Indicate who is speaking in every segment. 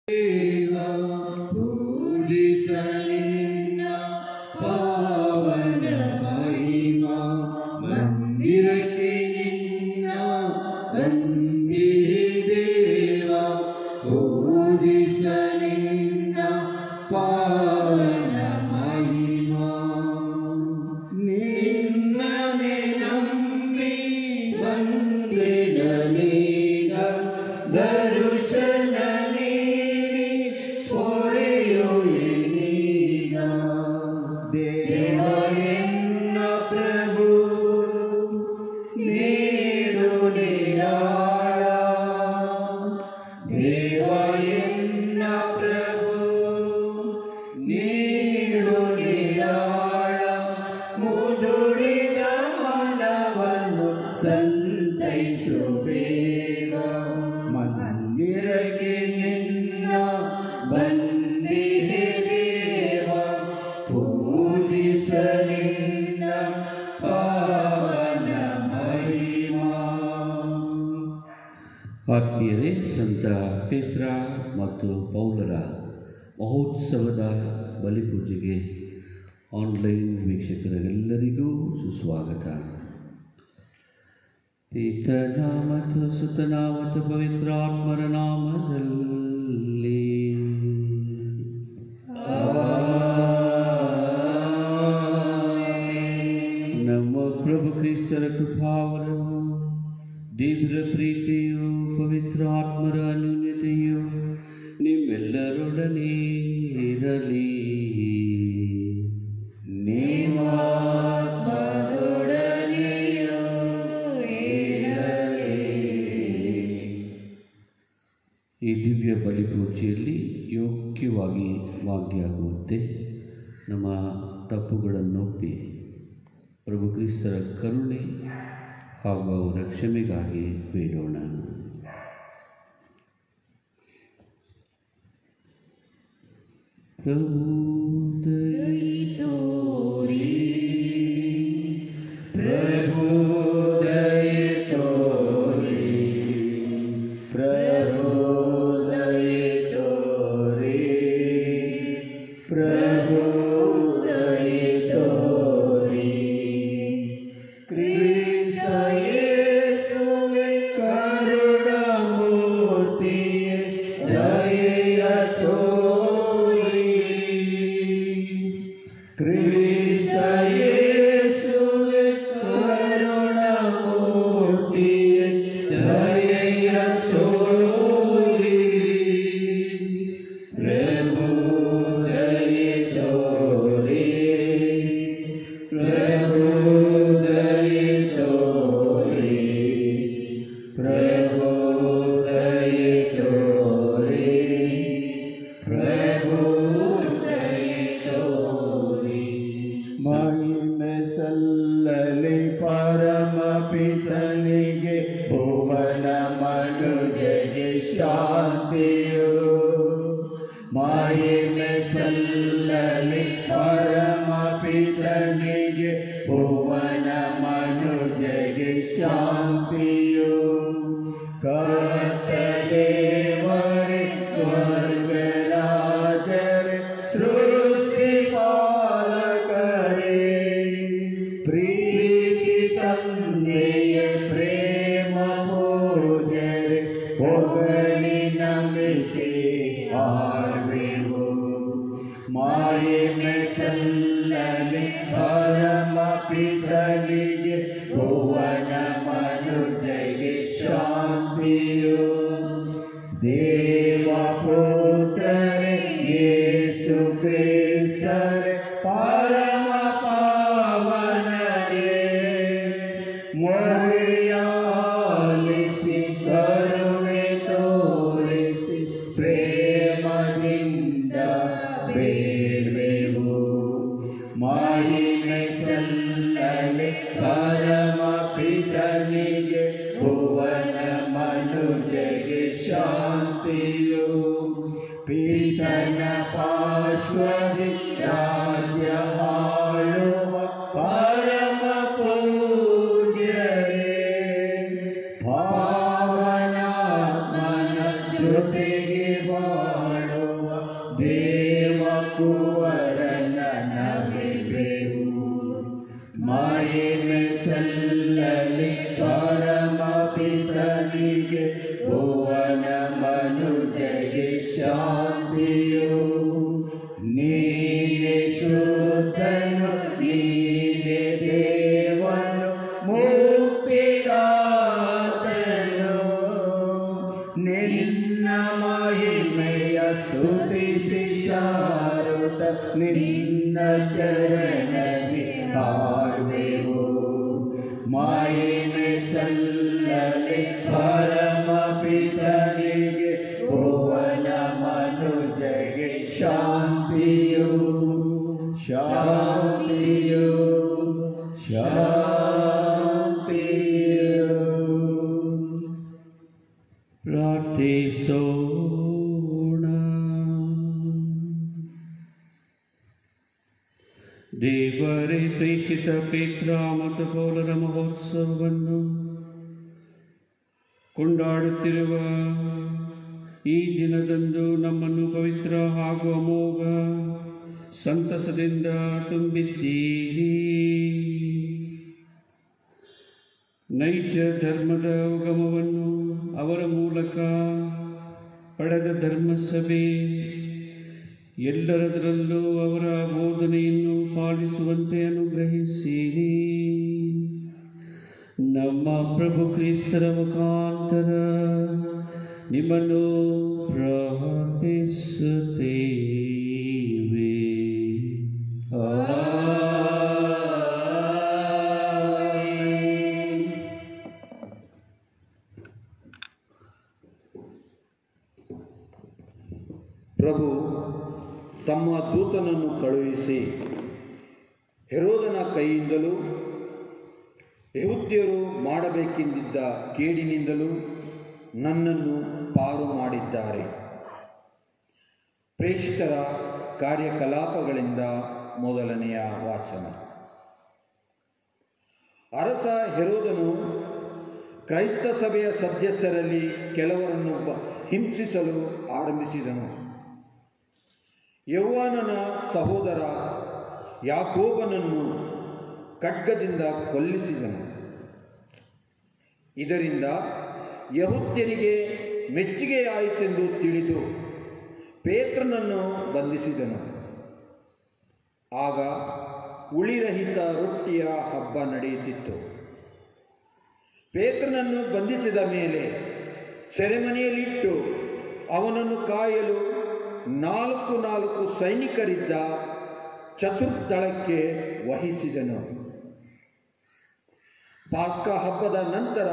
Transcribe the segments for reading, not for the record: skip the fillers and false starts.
Speaker 1: ದೇವ ಪೂಜಿಸಲಿನ್ನ ಪಾವನ ಮಹಿಮಾ ಮಂದಿರಕ್ಕೆ ನಿನ್ನ ಬಂದಿಹೆ ದೇವ ಪೂಜಿಸಲಿನ್ನ ಪಾವನ ಮಹಿಮಾ ನಿನ್ನನೆ ನಂಬಿ ಬಂದೆನೀಗ ದರುಶನ ನೀಡಿ ಪೊರೆಯೋ ಎನ್ನೀಗ ದೇವ ಎನ್ನ ಪ್ರಭು ನೀಡು ನಿರಾಳ ದೇವ ಎನ್ನ ಪ್ರಭು ನೀಡು ನಿರಾಳ ಮುದುಡಿದ ಮನವನ್ನು ಸಂತೈಸು ಬೇಗ ಮಂದಿರಕ್ಕೆ ನಿನ್ನ ಬಂದಿಹೆ ದೇವ ಪೂಜಿಸಲಿನ್ನ ಪಾವನ ಮಹಿಮಾ.
Speaker 2: ಆತ್ಮೀಯರೇ, ಸಂತ ಪೇತ್ರ ಮತ್ತು ಪೌಲರ ಮಹೋತ್ಸವದ ಬಲಿಪೂಜೆಗೆ ಆನ್ಲೈನ್ ವೀಕ್ಷಕರೆಲ್ಲರಿಗೂ ಸುಸ್ವಾಗತ. ಪಿತನ ಮತ್ತು ಸುತನ ಮತ್ತು ಪವಿತ್ರಾತ್ಮರ ನಾಮದಲ್ಲಿ ನಮ್ಮ ಪ್ರಭು ಕ್ರಿಸ್ತರ ಕೃಪಾವರವು, ದೇವರ ಪ್ರೀತಿಯು, ಪವಿತ್ರಾತ್ಮರ ಅನ್ಯೋನ್ಯತೆಯು ನಿಮ್ಮೆಲ್ಲರೊಡನೆ ಇರಲಿ. ಈ ದಿವ್ಯ ಬಲಿಪೂಜೆಯಲ್ಲಿ ಯೋಗ್ಯವಾಗಿ ಭಾಗಿಯಾಗುವಂತೆ ನಮ್ಮ ತಪ್ಪುಗಳನ್ನೊಪ್ಪಿ ಪ್ರಭು ಕ್ರಿಸ್ತರ ಕರುಣೆ ಹಾಗೂ ಅವರ ಕ್ಷಮೆಗಾಗಿ ಬೇಡೋಣ. ಪ್ರಭು ದಯೆ
Speaker 1: ತೋರಿ, ಪ್ರಭು ದಯೆ ತೋರಿ, ಪ್ರಭು ದಯೆ ತೋರಿ, ಪ್ರಭು ದಯೆ ತೋರಿ. ಕ್ರಿಸ್ತ ಯೇಸುವೆ ಕರುಣಾಮೂರ್ತಿಯೇ ದಯೆಯ ತೋರಿ. ಕ್ರಿಸ್ತ ಯೇಸುವೆ ಕರುಣಾಮೂರ್ತಿಯೇ ದಯೆಯ ತೋರಿ. ಪ್ರಭು ದಯೆ ತೋರಿ, ಪ್ರಭು ದಯೆ ತೋರಿ, ಪ್ರಭು ದಯೆ ತೋರಿ, ಪ್ರಭು ದಯೆ ತೋರಿ. ಮಹಿಮೆ ಸಲ್ಲಲಿ ಪರಮ ಪಿತನಿಗೆ, ಭುವನ ಮನುಜಗೆ ಶಾಂತಿಯು. ಮಹಿಮೆ ಸಲ್ಲಲಿ ಪರಮ ಪಿತನಿಗೆ, ಭುವನ ಮನುಜಗೆ ಶಾಂತಿಯು. ಕರ್ತದೇವರೇ ಸ್ವರ್ಗರಾಜರೇ ಸೃಷ್ಟಿ ಪಾಲಕರೇ, ಪ್ರೀತಿ ತಂದೆಯ ಪ್ರೇಮ ಪೂಜರೆ ಹೊಗಳಿ ನಮಿಸಿ ಆಳ್ವೆವು. ಮಹಿಮೆ ಸಲ್ಲಲಿ ಪರಮ ಪಿತನಿಗೆ, ಭುವನ ಮನುಜಗೆ ಶಾಂತಿಯು. ದೇವ ಪುತ್ರರೇ ಯೇಸು ಕ್ರಿಸ್ತರೇ ಪರಮ ಪಾವನರೇ, ಮೊರೆಯಾಲಿಸಿ ಕರುಣೆ ತೋರಿಸಿ ಪ್ರೇಮದಿಂದ ಬೇಡ್ವೆವು. ಮಹಿಮೆ ಸಲ್ಲಲಿ ಪರಮ ಪಿತನಿಗೆ, ಭುವನ ಮನುಜಗೆ ಶಾಂತಿಯು. ಪಿತನ ಪಾರ್ಶ್ವದಿ ರಾಜ್ಯ ಆಳುವ ಪರಮ ಪೂಜ್ಯರೇ, ಭಾವನಾತ್ಮನ ಜೊತೆಗೆ ಬಾಳ ದೇವಕುವರನ ನಮಿಪೆವು. ಮಹಿಮೆ ಸಲ್ಲಲಿ ಪರಮ ಪಿತನಿಗೆ, ಭುವನ ಮನುಜಗೆ ಶಾಂತಿಯು. ನೀನೆ ಶುದ್ಧನು, ನೀನೆ ದೇವನು, ಮುಕ್ತಿದಾತನು. ನಿನ್ನ ಮಹಿಮೆಯ ಸ್ತುತಿಸಿ ಸಾರುತ್ತ, ನಿನ್ನ ಚರಣದಿ ಹಾಡುವೆವು. ಮಹಿಮೆ ಸಲ್ಲಲಿ ಪರಮ ಪಿತನಿಗೆ, ಭುವನ ಮನುಜಗೆ ಶಾಂತಿಯು, ಶಾಂತಿಯು, ಶಾಂತಿಯು.
Speaker 2: ಪ್ರಾರ್ಥಿಸೋಣ. ದೇವರೇ, ಪ್ರೇಷಿತ ಪೇತ್ರ ಮತ್ತು ಪೌಲರ ಮಹೋತ್ಸವವನ್ನು ಕೊಂಡಾಡುತ್ತಿರುವ ಈ ದಿನದಂದು ನಮ್ಮನ್ನು ಪವಿತ್ರ ಹಾಗೂ ಅಮೋಘ ಸಂತಸದಿಂದ ತುಂಬಿದ್ದೀರಿ. ನೈಜ ಧರ್ಮದ ಉಗಮವನ್ನು ಅವರ ಮೂಲಕ ಪಡೆದ ಧರ್ಮಸಭೆ ಎಲ್ಲರದರಲ್ಲೂ ಅವರ ಬೋಧನೆಯನ್ನು ಪಾಲಿಸುವಂತೆ ಅನುಗ್ರಹಿಸಿರಿ. ನಮ್ಮ ಪ್ರಭು ಕ್ರಿಸ್ತರ ಮುಖಾಂತರ ನಿಮ್ಮನ್ನು ಪ್ರಾರ್ಥಿಸುತ್ತೇವೆ.
Speaker 3: ಪ್ರಭು ತಮ್ಮ ದೂತನನ್ನು ಕಳುಹಿಸಿ ಹೆರೋದನ ಕೈಯಿಂದಲೂ ಯೆಹೂದ್ಯರು ಮಾಡಬೇಕೆಂದಿದ್ದ ಕೇಡಿನಿಂದಲೂ ನನ್ನನ್ನು ಪಾರು ಮಾಡಿದ್ದಾರೆ. ಪ್ರೇಷಿತರ ಕಾರ್ಯಕಲಾಪಗಳಿಂದ ಮೊದಲನೆಯ ವಾಚನ. ಅರಸ ಹೆರೋದನು ಕ್ರೈಸ್ತ ಸಭೆಯ ಸದಸ್ಯರಲ್ಲಿ ಕೆಲವರನ್ನು ಹಿಂಸಿಸಲು ಆರಂಭಿಸಿದನು. ಯೌವನನ ಸಹೋದರ ಯಾಕೋಬನನ್ನು ಖಡ್ಗದಿಂದ ಕೊಲ್ಲಿಸಿದನು. ಇದರಿಂದ ಯೆಹೂದ್ಯರಿಗೆ ಮೆಚ್ಚುಗೆಯಾಯಿತೆಂದು ತಿಳಿದು ಪೇತ್ರನನ್ನು ಬಂಧಿಸಿದನು. ಆಗ ಹುಳಿರಹಿತ ರೊಟ್ಟಿಯ ಹಬ್ಬ ನಡೆಯುತ್ತಿತ್ತು. ಪೇತ್ರನನ್ನು ಬಂಧಿಸಿದ ಮೇಲೆ ಸೆರೆಮನೆಯಲ್ಲಿಟ್ಟು ಅವನನ್ನು ಕಾಯಲು 4 ಸೈನಿಕರಿದ್ದ ಚತುರ್ದಳಕ್ಕೆ ವಹಿಸಿದನು. ಪಾಸ್ಕ ಹಬ್ಬದ ನಂತರ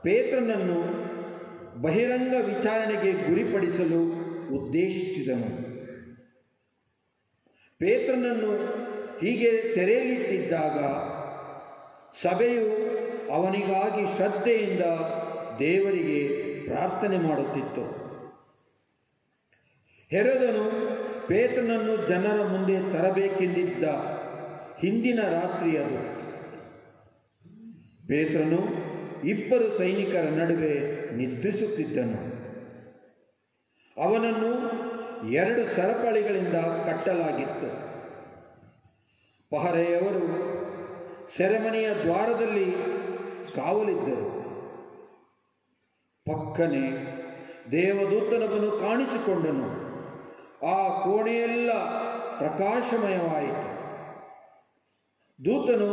Speaker 3: ಪೇತ್ರನನ್ನು ಬಹಿರಂಗ ವಿಚಾರಣೆಗೆ ಗುರಿಪಡಿಸಲು ಉದ್ದೇಶಿಸಿದನು. ಪೇತ್ರನನ್ನು ಹೀಗೆ ಸೆರೆಯಲ್ಲಿಟ್ಟಿದ್ದಾಗ ಸಭೆಯು ಅವನಿಗಾಗಿ ಶ್ರದ್ಧೆಯಿಂದ ದೇವರಿಗೆ ಪ್ರಾರ್ಥನೆ ಮಾಡುತ್ತಿತ್ತು. ಹೆರೋದನು ಪೇತ್ರನನ್ನು ಜನರ ಮುಂದೆ ತರಬೇಕೆಂದಿದ್ದ ಹಿಂದಿನ ರಾತ್ರಿ ಅದು. ಪೇತ್ರನು 2 ಸೈನಿಕರ ನಡುವೆ ನಿದ್ರಿಸುತ್ತಿದ್ದನು. ಅವನನ್ನು 2 ಸರಪಳಿಗಳಿಂದ ಕಟ್ಟಲಾಗಿತ್ತು. ಪಹರೆಯವರು ಸೆರೆಮನೆಯ ದ್ವಾರದಲ್ಲಿ ಕಾವಲಿದ್ದರು. ಪಕ್ಕನೆ ದೇವದೂತನವನು ಕಾಣಿಸಿಕೊಂಡನು. ಆ ಕೋಣೆಯೆಲ್ಲ ಪ್ರಕಾಶಮಯವಾಯಿತು. ದೂತನು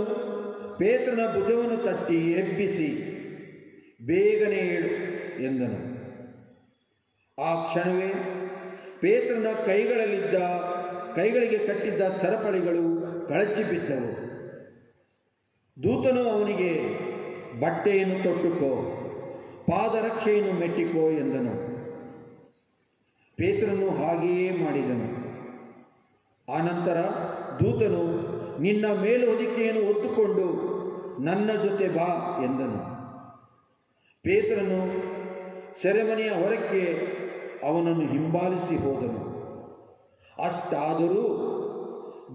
Speaker 3: ಪೇತ್ರನ ಭುಜವನ್ನು ತಟ್ಟಿ ಎಬ್ಬಿಸಿ, ಬೇಗನೆ ಏಳು ಎಂದನು. ಆ ಕ್ಷಣವೇ ಪೇತ್ರನ ಕೈಗಳಿಗೆ ಕಟ್ಟಿದ್ದ ಸರಪಳಿಗಳು ಕಳಚಿ ಬಿದ್ದವು. ದೂತನು ಅವನಿಗೆ, ಬಟ್ಟೆಯನ್ನು ತೊಟ್ಟುಕೋ, ಪಾದರಕ್ಷೆಯನ್ನು ಮೆಟ್ಟಿಕೋ ಎಂದನು. ಪೇತ್ರನು ಹಾಗೆಯೇ ಮಾಡಿದನು. ಆನಂತರ ದೂತನು, ನಿನ್ನ ಮೇಲುಹೊದಿಕೆಯನ್ನು ಹೊತ್ತುಕೊಂಡು ನನ್ನ ಜೊತೆ ಬಾ ಎಂದನು. ಪೇತ್ರನು ಸೆರೆಮನೆಯ ಹೊರಕ್ಕೆ ಅವನನ್ನು ಹಿಂಬಾಲಿಸಿ ಹೋದನು. ಅಷ್ಟಾದರೂ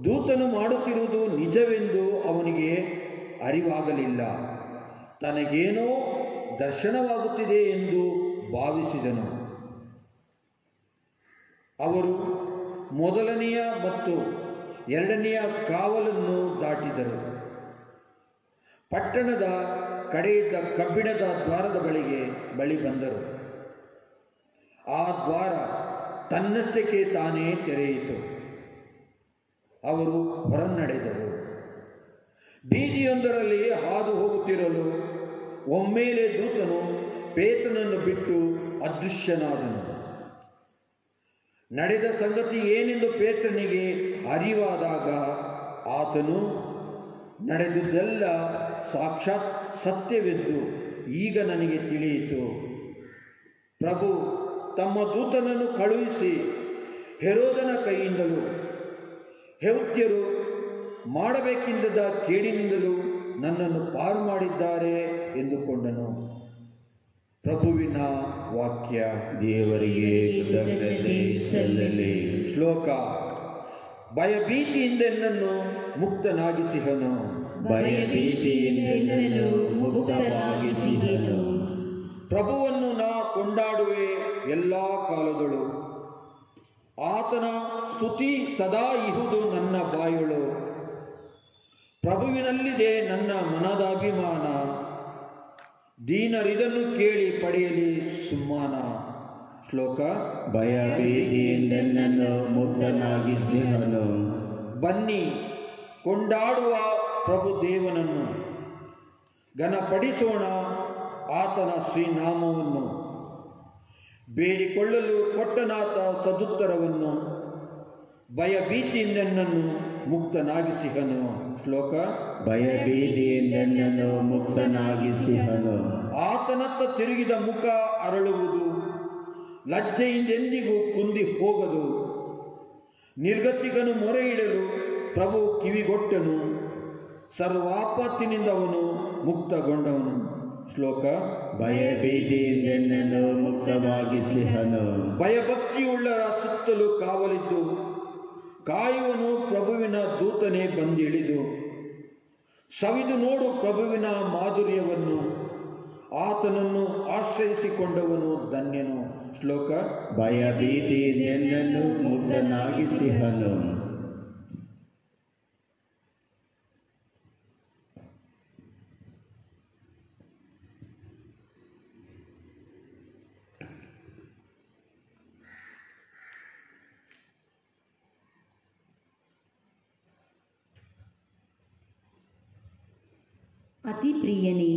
Speaker 3: ದೂತನು ಮಾಡುತ್ತಿರುವುದು ನಿಜವೆಂದು ಅವನಿಗೆ ಅರಿವಾಗಲಿಲ್ಲ. ತನಗೇನೋ ದರ್ಶನವಾಗುತ್ತಿದೆ ಎಂದು ಭಾವಿಸಿದನು. ಅವರು ಮೊದಲನೆಯ ಮತ್ತು ಎರಡನೆಯ ಕಾವಲನ್ನು ದಾಟಿದರು. ಪಟ್ಟಣದ ಕಡೆಯಿದ್ದ ಕಬ್ಬಿಣದ ದ್ವಾರದ ಬಳಿ ಬಂದರು. ಆ ದ್ವಾರ ತನ್ನಷ್ಟಕ್ಕೆ ತಾನೇ ತೆರೆಯಿತು. ಅವರು ಹೊರನಡೆದರು. ಬೀದಿಯೊಂದರಲ್ಲಿ ಹಾದು ಹೋಗುತ್ತಿರಲು ಒಮ್ಮೆಲೆ ದೂತನು ಪೇತ್ರನನ್ನು ಬಿಟ್ಟು ಅದೃಶ್ಯನಾದನು. ನಡೆದ ಸಂಗತಿ ಏನೆಂದು ಪೇತ್ರನಿಗೆ ಅರಿವಾದಾಗ ಆತನು ನಡೆದುದೆಲ್ಲ ಸಾಕ್ಷಾತ್ ಸತ್ಯವೆಂದು ಈಗ ನನಗೆ ತಿಳಿಯಿತು. ಪ್ರಭು ತಮ್ಮ ದೂತನನ್ನು ಕಳುಹಿಸಿ ಹೆರೋದನ ಕೈಯಿಂದಲೂ ಹೆರೋದ್ಯರು ಮಾಡಬೇಕೆಂದ ಕೇಡಿನಿಂದಲೂ ನನ್ನನ್ನು ಪಾರು ಮಾಡಿದ್ದಾರೆ ಎಂದುಕೊಂಡನು. ಪ್ರಭುವಿನ ವಾಕ್ಯ.
Speaker 1: ದೇವರಿಗೆ ಕೃತಜ್ಞತೆ ಸಲ್ಲಲಿ.
Speaker 3: ಶ್ಲೋಕ. ಭಯಭೀತಿಯಿಂದ ನನ್ನನ್ನು ಮುಕ್ತನಾಗಿಸಿಹನು.
Speaker 1: ಭಯಭೀತಿಯಿಂದ ನನ್ನನ್ನು ಮುಕ್ತನಾಗಿಸಿಹನು.
Speaker 3: ಪ್ರಭುವನ್ನು ನಾ ಕೊಂಡಾಡುವೆ ಎಲ್ಲ ಕಾಲದಳು. ಆತನ ಸ್ತುತಿ ಸದಾ ಇಹುದು ನನ್ನ ಬಾಯೊಳು. ಪ್ರಭುವಿನಲ್ಲಿದೆ ನನ್ನ ಮನದ ಅಭಿಮಾನ. ದೀನರಿದನ್ನು ಕೇಳಿ ಪಡೆಯಲಿ ಸುಮ್ಮಾನ. ಶ್ಲೋಕ.
Speaker 1: ಭಯಭೀತಿಯಿಂದ ನನ್ನನ್ನು ಮುಕ್ತನಾಗಿಸಿಹನು.
Speaker 3: ಬನ್ನಿ ಕೊಂಡಾಡುವ ಪ್ರಭು ದೇವನನ್ನು, ಘನಪಡಿಸೋಣ ಆತನ ಶ್ರೀನಾಮವನ್ನು. ಬೇಡಿಕೊಳ್ಳಲು ಕೊಟ್ಟನಾತ ಸದುತ್ತರವನ್ನು, ಭಯಭೀತಿಯಿಂದ ನನ್ನನ್ನು ಮುಕ್ತನಾಗಿಸಿಹನು. ಶ್ಲೋಕ.
Speaker 1: ಭಯಭೀತಿಯಿಂದ ನನ್ನನ್ನು ಮುಕ್ತನಾಗಿಸಿಹನು.
Speaker 3: ಆತನತ್ತ ತಿರುಗಿದ ಮುಖ ಅರಳುವುದು, ಲಜ್ಜೆಯಿಂದೆಂದಿಗೂ ಕುಂದಿ ಹೋಗದು. ನಿರ್ಗತಿಕನು ಮೊರೆ ಇಡಲು ಪ್ರಭು ಕಿವಿಗೊಟ್ಟನು. ಸರ್ವಾಪತ್ತಿನಿಂದ ಅವನು ಮುಕ್ತಗೊಂಡವನು. ಶ್ಲೋಕ.
Speaker 1: ಭಯಭೀತಿಯಿಂದ ನನ್ನನ್ನು ಮುಕ್ತವಾಗಿಸಿಹನು.
Speaker 3: ಭಯಭಕ್ತಿಯುಳ್ಳರ ಸುತ್ತಲೂ ಕಾವಲಿದ್ದು ಕಾಯುವನು ಪ್ರಭುವಿನ ದೂತನೇ ಬಂದಿಳಿದು. ಸವಿದು ನೋಡು ಪ್ರಭುವಿನ ಮಾಧುರ್ಯವನ್ನು, ಆತನನ್ನು ಆಶ್ರಯಿಸಿಕೊಂಡವನು ಧನ್ಯನು. ಶ್ಲೋಕ.
Speaker 1: ಭಯಭೀತಿಯಿಂದ ನನ್ನನ್ನು ಮುಕ್ತನಾಗಿಸಿಹನು.
Speaker 4: ಅತಿ ಪ್ರಿಯನೇ,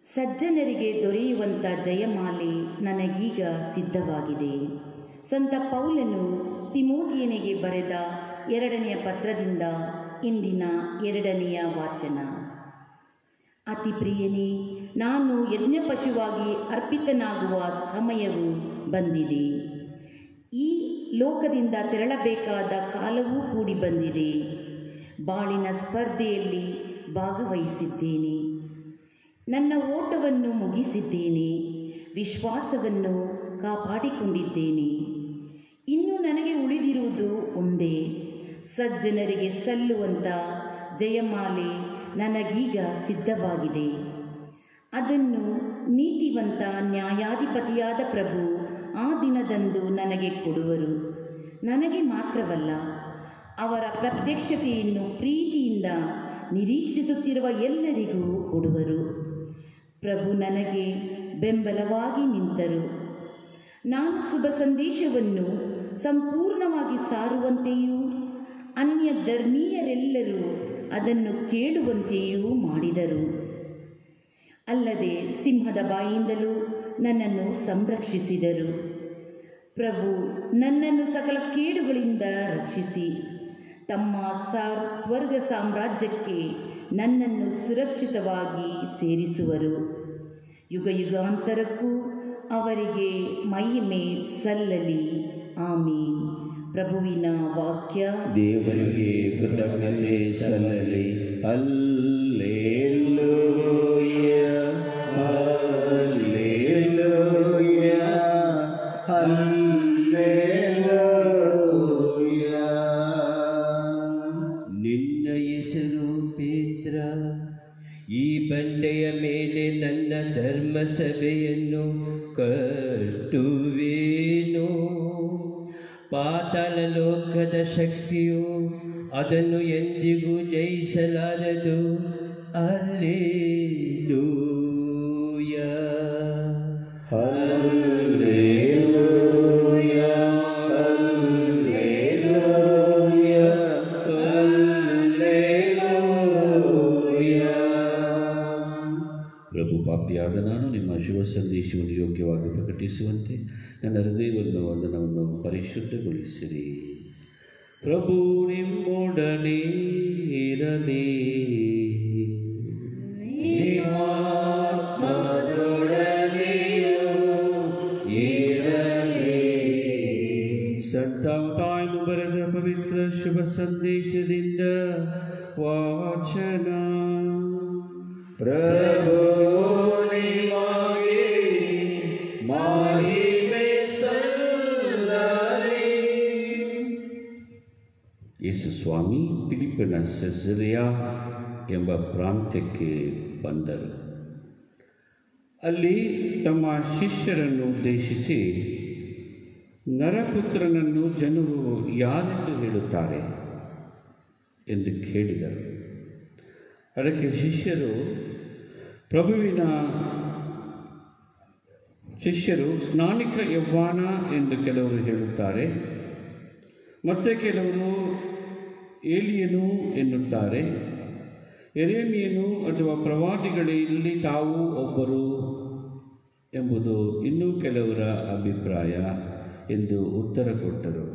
Speaker 4: ಸಜ್ಜನರಿಗೆ ದೊರೆಯುವಂಥ ಜಯಮಾಲೆ ನನಗೀಗ ಸಿದ್ಧವಾಗಿದೆ. ಸಂತ ಪೌಲನು ತಿಮೋಥಿಯನಿಗೆ ಬರೆದ 2ನೇ ಪತ್ರದಿಂದ ಇಂದಿನ 2ನೆಯ ವಾಚನ. ಅತಿ ಪ್ರಿಯನೇ, ನಾನು ಯಜ್ಞಪಶುವಾಗಿ ಅರ್ಪಿತನಾಗುವ ಸಮಯವು ಬಂದಿದೆ. ಈ ಲೋಕದಿಂದ ತೆರಳಬೇಕಾದ ಕಾಲವೂ ಕೂಡಿ ಬಂದಿದೆ. ಬಾಳಿನ ಸ್ಪರ್ಧೆಯಲ್ಲಿ ಭಾಗವಹಿಸಿದ್ದೇನೆ. ನನ್ನ ಓಟವನ್ನು ಮುಗಿಸಿದ್ದೇನೆ. ವಿಶ್ವಾಸವನ್ನು ಕಾಪಾಡಿಕೊಂಡಿದ್ದೇನೆ. ಇನ್ನು ನನಗೆ ಉಳಿದಿರುವುದು ಒಂದೇ, ಸಜ್ಜನರಿಗೆ ಸಲ್ಲುವಂಥ ಜಯಮಾಲೆ ನನಗೀಗ ಸಿದ್ಧವಾಗಿದೆ. ಅದನ್ನು ನೀತಿವಂತ ನ್ಯಾಯಾಧಿಪತಿಯಾದ ಪ್ರಭು ಆ ದಿನದಂದು ನನಗೆ ಕೊಡುವರು. ನನಗೆ ಮಾತ್ರವಲ್ಲ, ಅವರ ಪ್ರತ್ಯಕ್ಷತೆಯನ್ನು ಪ್ರೀತಿಯಿಂದ ನಿರೀಕ್ಷಿಸುತ್ತಿರುವ ಎಲ್ಲರಿಗೂ ಕೊಡುವರು. ಪ್ರಭು ನನಗೆ ಬೆಂಬಲವಾಗಿ ನಿಂತರು. ನಾನು ಶುಭ ಸಂದೇಶವನ್ನು ಸಂಪೂರ್ಣವಾಗಿ ಸಾರುವಂತೆಯೂ ಅನ್ಯ ಧರ್ಮೀಯರೆಲ್ಲರೂ ಅದನ್ನು ಕೇಳುವಂತೆಯೂ ಮಾಡಿದರು. ಅಲ್ಲದೆ ಸಿಂಹದ ಬಾಯಿಂದಲೂ ನನ್ನನ್ನು ಸಂರಕ್ಷಿಸಿದರು. ಪ್ರಭು ನನ್ನನ್ನು ಸಕಲ ಕೇಡುಗಳಿಂದ ರಕ್ಷಿಸಿ ತಮ್ಮ ಸ್ವರ್ಗ ಸಾಮ್ರಾಜ್ಯಕ್ಕೆ ನನ್ನನ್ನು ಸುರಕ್ಷಿತವಾಗಿ ಸೇರಿಸುವರು. ಯುಗ ಯುಗಾಂತರಕ್ಕೂ ಅವರಿಗೆ ಮಹಿಮೆ ಸಲ್ಲಲಿ. ಆಮೀನ್. ಪ್ರಭುವಿನ ವಾಕ್ಯ.
Speaker 1: ದೇವರಿಗೆ ಕೃತಜ್ಞತೆ ಸಲ್ಲಲಿ. Hallelujah, hallelujah, hallelujah.
Speaker 5: ನಿನ್ನ ಹೆಸರು ಪೇತ್ರ, ಈ ಬಂಡೆಯ ಮೇಲೆ ನನ್ನ ಧರ್ಮಸಭೆಯನ್ನು ಕಟ್ಟುವೇನೋ. ಪಾತಾಳ ಲೋಕದ ಶಕ್ತಿಯು ಅದನ್ನು ಎಂದಿಗೂ ಜಯಿಸಲಾರದು. ಅಲ್ಲೇಲೂಯ.
Speaker 1: Hallelujah, hallelujah, hallelujah.
Speaker 2: ಪ್ರಭು, ಪಾಪಿಯಾದ ನಾನು ನಿಮ್ಮ ಶುಭ ಸಂದೇಶವನ್ನು ಯೋಗ್ಯವಾಗಿ ಪ್ರಕಟಿಸುವಂತೆ ನನ್ನ ಹೃದಯವನ್ನು ವಂದನವನ್ನು ಪರಿಶುದ್ಧಗೊಳಿಸಿರಿ. ಪ್ರಭು ನಿಮ್ಮೊಡನೆ ಇರಲಿ. ಸಂತ ತಾಯ್ನು ಬರೆದ ಪವಿತ್ರ ಶುಭ ಸಂದೇಶದಿಂದ ವಾಚನ.
Speaker 1: ಪ್ರಭು ನಿಮಗೆ ಮಹಿಮೆ ಸಲ್ಲಲಿ.
Speaker 2: ಯೇಸು ಸ್ವಾಮಿ ಫಿಲಿಪ್ಪನ ಸೆಸರಿಯಾ ಎಂಬ ಪ್ರಾಂತ್ಯಕ್ಕೆ ಬಂದರು. ಅಲ್ಲಿ ತಮ್ಮ ಶಿಷ್ಯರನ್ನು ಉದ್ದೇಶಿಸಿ, ನರಪುತ್ರನನ್ನು ಜನರು ಯಾರೆಂದು ಹೇಳುತ್ತಾರೆ ಎಂದು ಕೇಳಿದರು. ಅದಕ್ಕೆ ಶಿಷ್ಯರು ಸ್ನಾನಿಕ ಯೌವನ ಎಂದು ಕೆಲವರು ಹೇಳುತ್ತಾರೆ, ಮತ್ತೆ ಕೆಲವರು ಏಲಿಯನು ಎನ್ನುತ್ತಾರೆ, ಯೆರೆಮೀಯನು ಅಥವಾ ಪ್ರವಾದಿಗಳಲ್ಲಿ ತಾವು ಒಬ್ಬರು ಎಂಬುದು ಇನ್ನೂ ಕೆಲವರ ಅಭಿಪ್ರಾಯ ಎಂದು ಉತ್ತರ ಕೊಟ್ಟರು.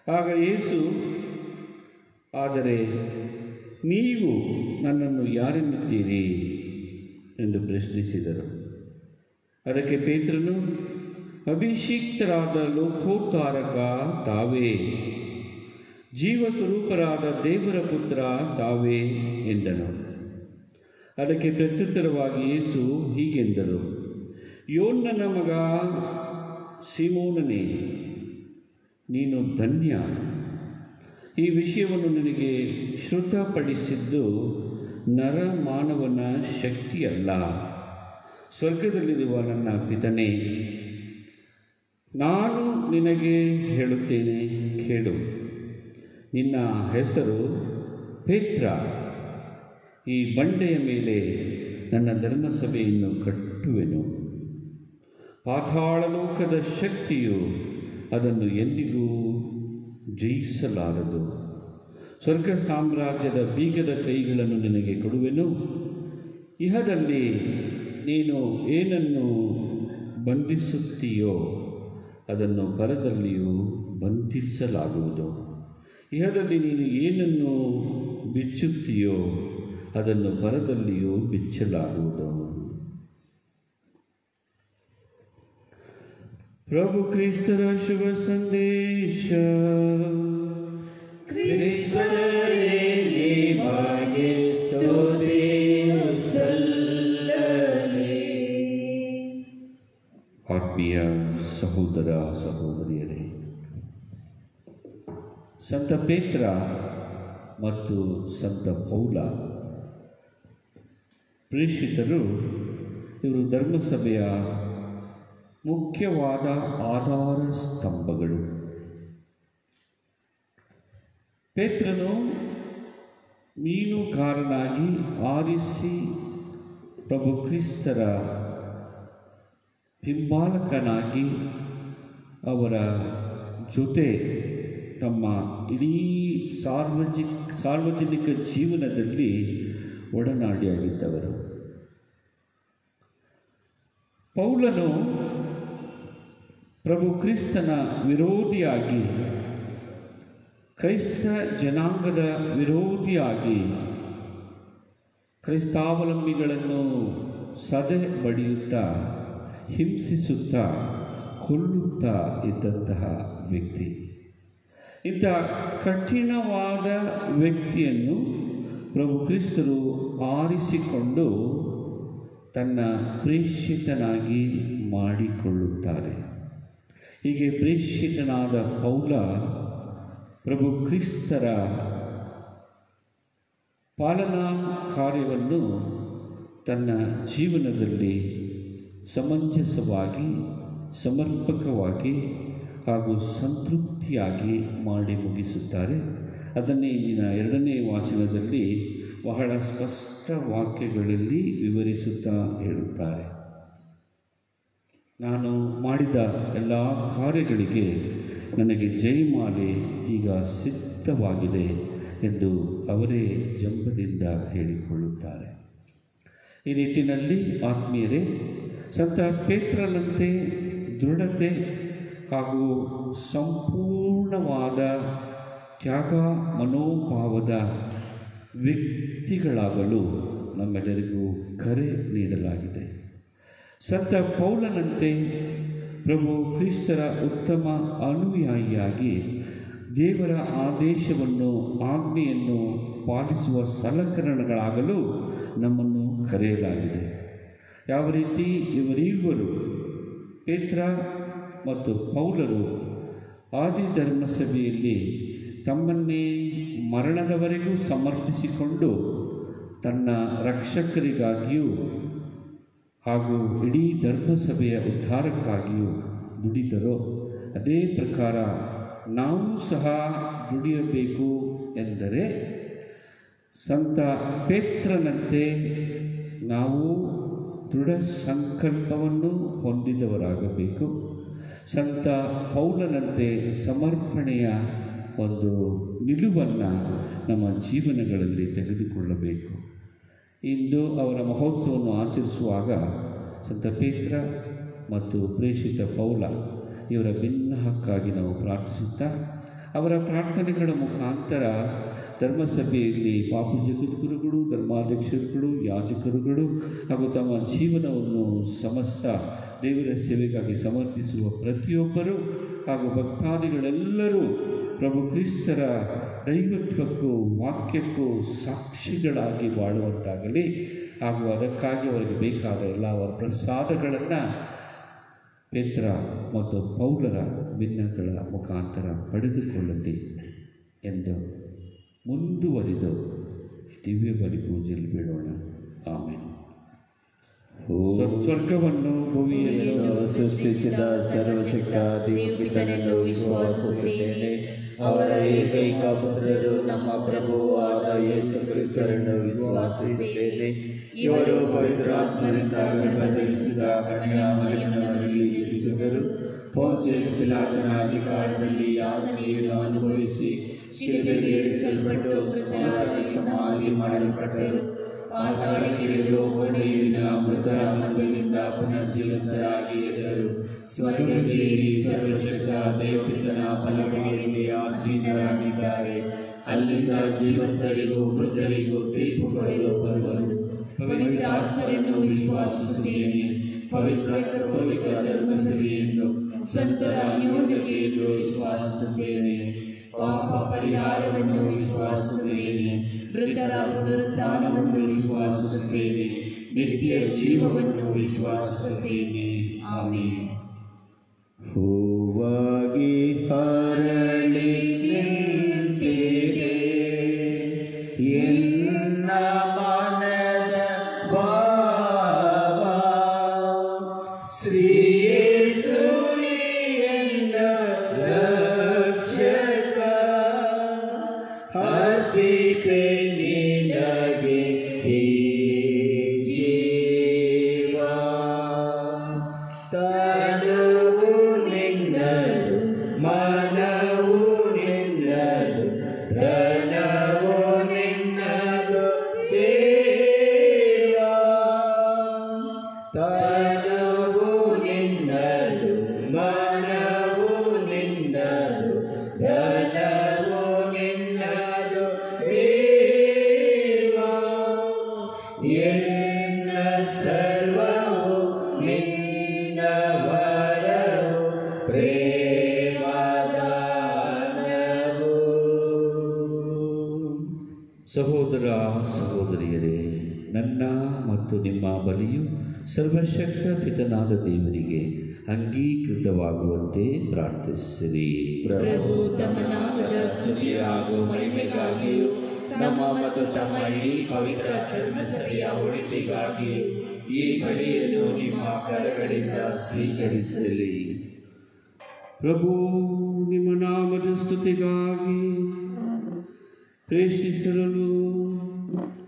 Speaker 2: ಆಗ ಯೇಸು, ಆದರೆ ನೀವು ನನ್ನನ್ನು ಯಾರೆನ್ನುತ್ತೀರಿ ಎಂದು ಪ್ರಶ್ನಿಸಿದರು. ಅದಕ್ಕೆ ಪೇತ್ರನು, ಅಭಿಷಿಕ್ತರಾದ ಲೋಕೋದ್ಧಾರಕ ತಾವೇ, ಜೀವಸ್ವರೂಪರಾದ ದೇವರ ಪುತ್ರ ತಾವೇ ಎಂದನು. ಅದಕ್ಕೆ ಪ್ರತ್ಯುತ್ತರವಾಗಿ ಯೇಸು ಹೀಗೆಂದರು, ಯೋನನ ಮಗ ಸೀಮೋನನೇ, ನೀನು ಧನ್ಯ. ಈ ವಿಷಯವನ್ನು ನಿನಗೆ ಶ್ರುತಪಡಿಸಿದ್ದು ನರಮಾನವನ ಶಕ್ತಿಯಲ್ಲ, ಸ್ವರ್ಗದಲ್ಲಿರುವ ನನ್ನ ಪಿತನೇ. ನಾನು ನಿನಗೆ ಹೇಳುತ್ತೇನೆ, ಕೇಳು. ನಿನ್ನ ಹೆಸರು ಪೇತ್ರ. ಈ ಬಂಡೆಯ ಮೇಲೆ ನನ್ನ ಧರ್ಮಸಭೆಯನ್ನು ಕಟ್ಟುವೆನು. ಪಾತಾಳ ಲೋಕದ ಶಕ್ತಿಯು ಅದನ್ನು ಎಂದಿಗೂ ಜಯಿಸಲಾರದು. ಸ್ವರ್ಗ ಸಾಮ್ರಾಜ್ಯದ ಬೀಗದ ಕೈಗಳನ್ನು ನಿನಗೆ ಕೊಡುವೆನು. ಇಹದಲ್ಲಿ ನೀನು ಏನನ್ನು ಬಂಧಿಸುತ್ತೀಯೋ ಅದನ್ನು ಪರದಲ್ಲಿಯೂ ಬಂಧಿಸಲಾಗುವುದು. ಇಹದಲ್ಲಿ ನೀನು ಏನನ್ನು ಬಿಚ್ಚುತ್ತೀಯೋ ಅದನ್ನು ಪರದಲ್ಲಿಯೂ ಬಿಚ್ಚಲಾಗುವುದು. ಪ್ರಭು ಕ್ರಿಸ್ತರ ಶುಭ ಸಂದೇಶ.
Speaker 1: ಕ್ರಿಸ್ತರೇ ನಿಮಗೆ ಸ್ತುತಿಯು ಸಲ್ಲಲಿ.
Speaker 2: ಆತ್ಮೀಯ ಸಹೋದರ ಸಹೋದರಿಯರೇ, ಸಂತ ಪೇತ್ರ ಮತ್ತು ಸಂತ ಪೌಲ ಪ್ರೇಷಿತರು, ಇವರು ಧರ್ಮಸಭೆಯ ಮುಖ್ಯವಾದ ಆಧಾರ ಸ್ತಂಭಗಳು. ಪೇತ್ರನು ಮೀನುಗಾರನಾಗಿ ಆರಿಸಿ ಪ್ರಭು ಕ್ರಿಸ್ತರ ಹಿಂಬಾಲಕನಾಗಿ ಅವರ ಜೊತೆ ತಮ್ಮ ಇಡೀ ಸಾರ್ವಜನಿಕ ಜೀವನದಲ್ಲಿ ಒಡನಾಡಿಯಾಗಿದ್ದವರು. ಪೌಲನು ಪ್ರಭು ಕ್ರಿಸ್ತನ ವಿರೋಧಿಯಾಗಿ, ಕ್ರೈಸ್ತ ಜನಾಂಗದ ವಿರೋಧಿಯಾಗಿ, ಕ್ರೈಸ್ತಾವಲಂಬಿಗಳನ್ನು ಸದೆ ಬಡಿಯುತ್ತಾ, ಹಿಂಸಿಸುತ್ತಾ, ಕೊಲ್ಲುತ್ತಾ ಇದ್ದಂತಹ ವ್ಯಕ್ತಿ. ಇಂಥ ಕಠಿಣವಾದ ವ್ಯಕ್ತಿಯನ್ನು ಪ್ರಭು ಕ್ರಿಸ್ತರು ಆರಿಸಿಕೊಂಡು ತನ್ನ ಪ್ರೇಷಿತನಾಗಿ ಮಾಡಿಕೊಳ್ಳುತ್ತಾರೆ. ಹೀಗೆ ಪ್ರೇಷಿತನಾದ ಪೌಲ ಪ್ರಭು ಕ್ರಿಸ್ತರ ಪಾಲನಾ ಕಾರ್ಯವನ್ನು ತನ್ನ ಜೀವನದಲ್ಲಿ ಸಮಂಜಸವಾಗಿ, ಸಮರ್ಪಕವಾಗಿ ಹಾಗೂ ಸಂತೃಪ್ತಿಯಾಗಿ ಮಾಡಿ ಮುಗಿಸುತ್ತಾರೆ. ಅದನ್ನೇ ಇಂದಿನ 2ನೇ ವಾಚನದಲ್ಲಿ ಬಹಳ ಸ್ಪಷ್ಟ ವಾಕ್ಯಗಳಲ್ಲಿ ವಿವರಿಸುತ್ತಾ ಹೇಳುತ್ತಾರೆ. ನಾನು ಮಾಡಿದ ಎಲ್ಲ ಕಾರ್ಯಗಳಿಗೆ ನನಗೆ ಜಯಮಾಲೆ ಈಗ ಸಿದ್ಧವಾಗಿದೆ ಎಂದು ಅವರೇ ಜಂಬದಿಂದ ಹೇಳಿಕೊಳ್ಳುತ್ತಾರೆ. ಈ ನಿಟ್ಟಿನಲ್ಲಿ ಆತ್ಮೀಯರೇ, ಸಂತ ಪೇತ್ರನಂತೆ ದೃಢತೆ ಹಾಗೂ ಸಂಪೂರ್ಣವಾದ ತ್ಯಾಗ ಮನೋಭಾವದ ವ್ಯಕ್ತಿಗಳಾಗಲು ನಮ್ಮೆಲ್ಲರಿಗೂ ಕರೆ ನೀಡಲಾಗಿದೆ. ಸಂತ ಪೌಲನಂತೆ ಪ್ರಭು ಕ್ರಿಸ್ತರ ಉತ್ತಮ ಅನುಯಾಯಿಯಾಗಿ ದೇವರ ಆದೇಶವನ್ನು ಆಜ್ಞೆಯನ್ನು ಪಾಲಿಸುವ ಸಲಕರಣೆಗಳಾಗಲು ನಮ್ಮನ್ನು ಕರೆಯಲಾಗಿದೆ. ಯಾವ ರೀತಿ ಇವರಿಬ್ಬರು ಪೇತ್ರ ಮತ್ತು ಪೌಲರು ಆದಿ ಧರ್ಮಸಭೆಯಲ್ಲಿ ತಮ್ಮನ್ನೇ ಮರಣದವರೆಗೂ ಸಮರ್ಪಿಸಿಕೊಂಡು ತನ್ನ ರಕ್ಷಕರಿಗಾಗಿಯೂ ಹಾಗೂ ಇಡೀ ಧರ್ಮಸಭೆಯ ಉದ್ಧಾರಕ್ಕಾಗಿಯೂ ದುಡಿದರೋ ಅದೇ ಪ್ರಕಾರ ನಾವು ಸಹ ದುಡಿಯಬೇಕು ಎಂದರೆ ಸಂತ ಪೇತ್ರನಂತೆ ನಾವು ದೃಢ ಸಂಕಲ್ಪವನ್ನು ಹೊಂದಿದವರಾಗಬೇಕು. ಸಂತ ಪೌಲನಂತೆ ಸಮರ್ಪಣೆಯ ಒಂದು ನಿಲುವನ್ನು ನಮ್ಮ ಜೀವನಗಳಲ್ಲಿ ತೆಗೆದುಕೊಳ್ಳಬೇಕು. ಇಂದು ಅವರ ಮಹೋತ್ಸವವನ್ನು ಆಚರಿಸುವಾಗ ಸಂತ ಪೇತ್ರ ಮತ್ತು ಪ್ರೇಷಿತ ಪೌಲ ಇವರ ಭಿನ್ನಹಕ್ಕಾಗಿ ನಾವು ಪ್ರಾರ್ಥಿಸುತ್ತಾ ಅವರ ಪ್ರಾರ್ಥನೆಗಳ ಮುಖಾಂತರ ಧರ್ಮಸಭೆಯಲ್ಲಿ ಪಾಪು ಜಗದ್ಗುರುಗಳು, ಧರ್ಮಾಧ್ಯಕ್ಷರುಗಳು, ಯಾಜಕರುಗಳು ಹಾಗೂ ತಮ್ಮ ಜೀವನವನ್ನು ಸಮಸ್ತ ದೇವರ ಸೇವೆಗಾಗಿ ಸಮರ್ಪಿಸುವ ಪ್ರತಿಯೊಬ್ಬರು ಹಾಗೂ ಭಕ್ತಾದಿಗಳೆಲ್ಲರೂ ಪ್ರಭು ಕ್ರಿಸ್ತರ ದೈವತ್ವಕ್ಕೂ ವಾಕ್ಯಕ್ಕೂ ಸಾಕ್ಷಿಗಳಾಗಿ ಬಾಳುವಂತಾಗಲಿ ಹಾಗೂ ಅದಕ್ಕಾಗಿ ಅವರಿಗೆ ಬೇಕಾದ ಎಲ್ಲ ಅವರ ಪ್ರಸಾದಗಳನ್ನು ಪೇತ್ರ ಮತ್ತು ಪೌಲರ ಭಿನ್ನಗಳ ಮುಖಾಂತರ ಪಡೆದುಕೊಳ್ಳಲಿ ಎಂದು ಮುಂದುವರಿದು ದಿವ್ಯ ಬಲಿ ಪೂಜೆಯಲ್ಲಿ ಬಿಡೋಣ. ಆಮೇಲೆ ಸ್ವರ್ಗವನ್ನು ಭೂಮಿಯನ್ನು
Speaker 1: ಸೃಷ್ಟಿಸಿದ ಸರ್ವಶಕ್ತ ದೇವಪಿತನನ್ನು ವಿಶ್ವಾಸಿಸುತ್ತೇನೆ. ಅವರ ಏಕೈಕ ಪುತ್ರರು ನಮ್ಮ ಪ್ರಭುವೂ ಆದ ಯೇಸು ಕ್ರಿಸ್ತರನ್ನು ವಿಶ್ವಾಸಿಸುತ್ತೇನೆ. ಇವರು ಪವಿತ್ರಾತ್ಮರಿಂದ ಗರ್ಭಧರಿಸಿದ ಕನ್ಯಾ ಮರಿಯಮ್ಮನವರಲ್ಲಿ ಜನಿಸಿದರು. ಪೋಂತಿಯಸ್ ಪಿಲಾತನ ಅಧಿಕಾರದಲ್ಲಿ ಯಾತನೆಯನ್ನು ಅನುಭವಿಸಿ ಶಿಲುಬೆಗೆ ಏರಿಸಲ್ಪಟ್ಟು ಮೃತರಾಗಿ ಸಮಾಧಿ ಮಾಡಲ್ಪಟ್ಟರು. ಪಾತಾಳಕ್ಕಿಳಿದು ಮೂರನೆಯ ದಿನ ಮೃತರ ಮಧ್ಯದಿಂದ ಪುನರ್ಜೀವಂತರಾಗಿ ಎದ್ದರು. ಸ್ವರ್ಗಕ್ಕೆ ಏರಿ ಸರ್ವಶಕ್ತ ದೇವಪಿತನ ಬಲಗಡೆಯಲ್ಲಿ ಆಸೀನರಾಗಿದ್ದಾರೆ. ಅಲ್ಲಿಂದ ಜೀವಂತರಿಗೂ ಮೃತರಿಗೂ ತೀರ್ಪು ಕೊಡಲು ಬರುವರು. ಪವಿತ್ರಾತ್ಮರನ್ನು ವಿಶ್ವಾಸಿಸುತ್ತೇನೆ. ಪವಿತ್ರ ಕಥೋಲಿಕ ಧರ್ಮಸಭೆಯನ್ನು ಸಂತರ ಅನ್ಯೋನ್ಯತೆಯನ್ನು ವಿಶ್ವಾಸಿಸುತ್ತೇನೆ. ಪಾಪ ಪರಿಹಾರವನ್ನು ವಿಶ್ವಾಸಿಸುತ್ತೇನೆ. ಮೃತರ ಪುನರುತ್ಥಾನವನ್ನು ವಿಶ್ವಾಸಿಸುತ್ತೇನೆ. ನಿತ್ಯ ಜೀವವನ್ನು ವಿಶ್ವಾಸಿಸುತ್ತೇನೆ. ಆಮೆನ್.
Speaker 5: ಹೂವಾಗಿ ಹರಳಿ ನಿಂತಿದೆ ಎನ್ನ ಮನದ ಭಾವ, ಶ್ರೀ ಯೇಸುವೇ ಎನ್ನ ರಕ್ಷಕ, ಅರ್ಪಿತೆ ನಿನಗೆ ಈ ಜೀವ. ತನುವು ನಿನ್ನದು, ಮನವು ನಿನ್ನದು, ಧನವು ನಿನ್ನದು ದೇವ. ತನುವು ನಿನ್ನದು, ಮನವು ನಿನ್ನದು, ಧನವು ನಿನ್ನದು ದೇವ. ಎನ್ನ ಸರ್ವವು ನಿನ್ನ ವರವು ಪ್ರೇಮದಾನವು.
Speaker 2: ಸಹೋದರ ಸಹೋದರಿಯರೇ, ನನ್ನ ಮತ್ತು ನಿಮ್ಮ ಬಲಿಯು ಸರ್ವಶಕ್ತ ಪಿತನಾದ ದೇವರಿಗೆ ಅಂಗೀಕೃತವಾಗುವಂತೆ ಪ್ರಾರ್ಥಿಸಿರಿ.
Speaker 4: ಪ್ರಭು ತಮ್ಮ ನಾಮದ ಸ್ತುತಿ ಹಾಗೂ ಮಹಿಮೆಗಾಗಿಯೂ ನಮ್ಮ ಮತ್ತು ತಮ್ಮ ಇಡೀ ಪವಿತ್ರ ಧರ್ಮಸಭೆಯ ಒಳಿತಿಗಾಗಿಯೂ ಈ ಬಲಿಯನ್ನು ನಿಮ್ಮ ಕರಗಳಿಂದ ಸ್ವೀಕರಿಸಲಿ.
Speaker 2: ಪ್ರಭು ನಿಮ್ಮ ನಾಮದ ಸ್ತುತಿಗಾಗಿ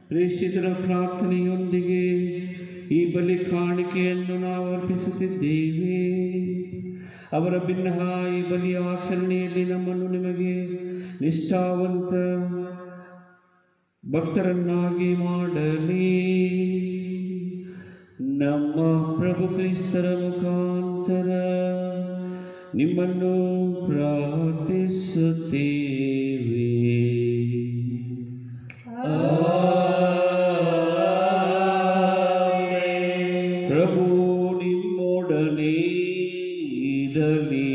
Speaker 2: ಪ್ರೇಷಿತರ ಪ್ರಾರ್ಥನೆಯೊಂದಿಗೆ ಈ ಬಲಿ ಕಾಣಿಕೆಯನ್ನು ನಾವು ಅರ್ಪಿಸುತ್ತಿದ್ದೇವೆ. ಅವರ ಭಿನ್ನ ಈ ಬಲಿಯ ಆಚರಣೆಯಲ್ಲಿ ನಮ್ಮನ್ನು ನಿಮಗೆ ನಿಷ್ಠಾವಂತ ಭಕ್ತರನ್ನಾಗಿ ಮಾಡಲಿ. ನಮ್ಮ ಪ್ರಭು ಕ್ರಿಸ್ತರ ಮುಖಾಂತರ ನಿಮ್ಮನ್ನು ಪ್ರಾರ್ಥಿಸುತ್ತೇವೆ. ಪ್ರಭು ನಿಮ್ಮೊಡನೆ ಇರಲಿ.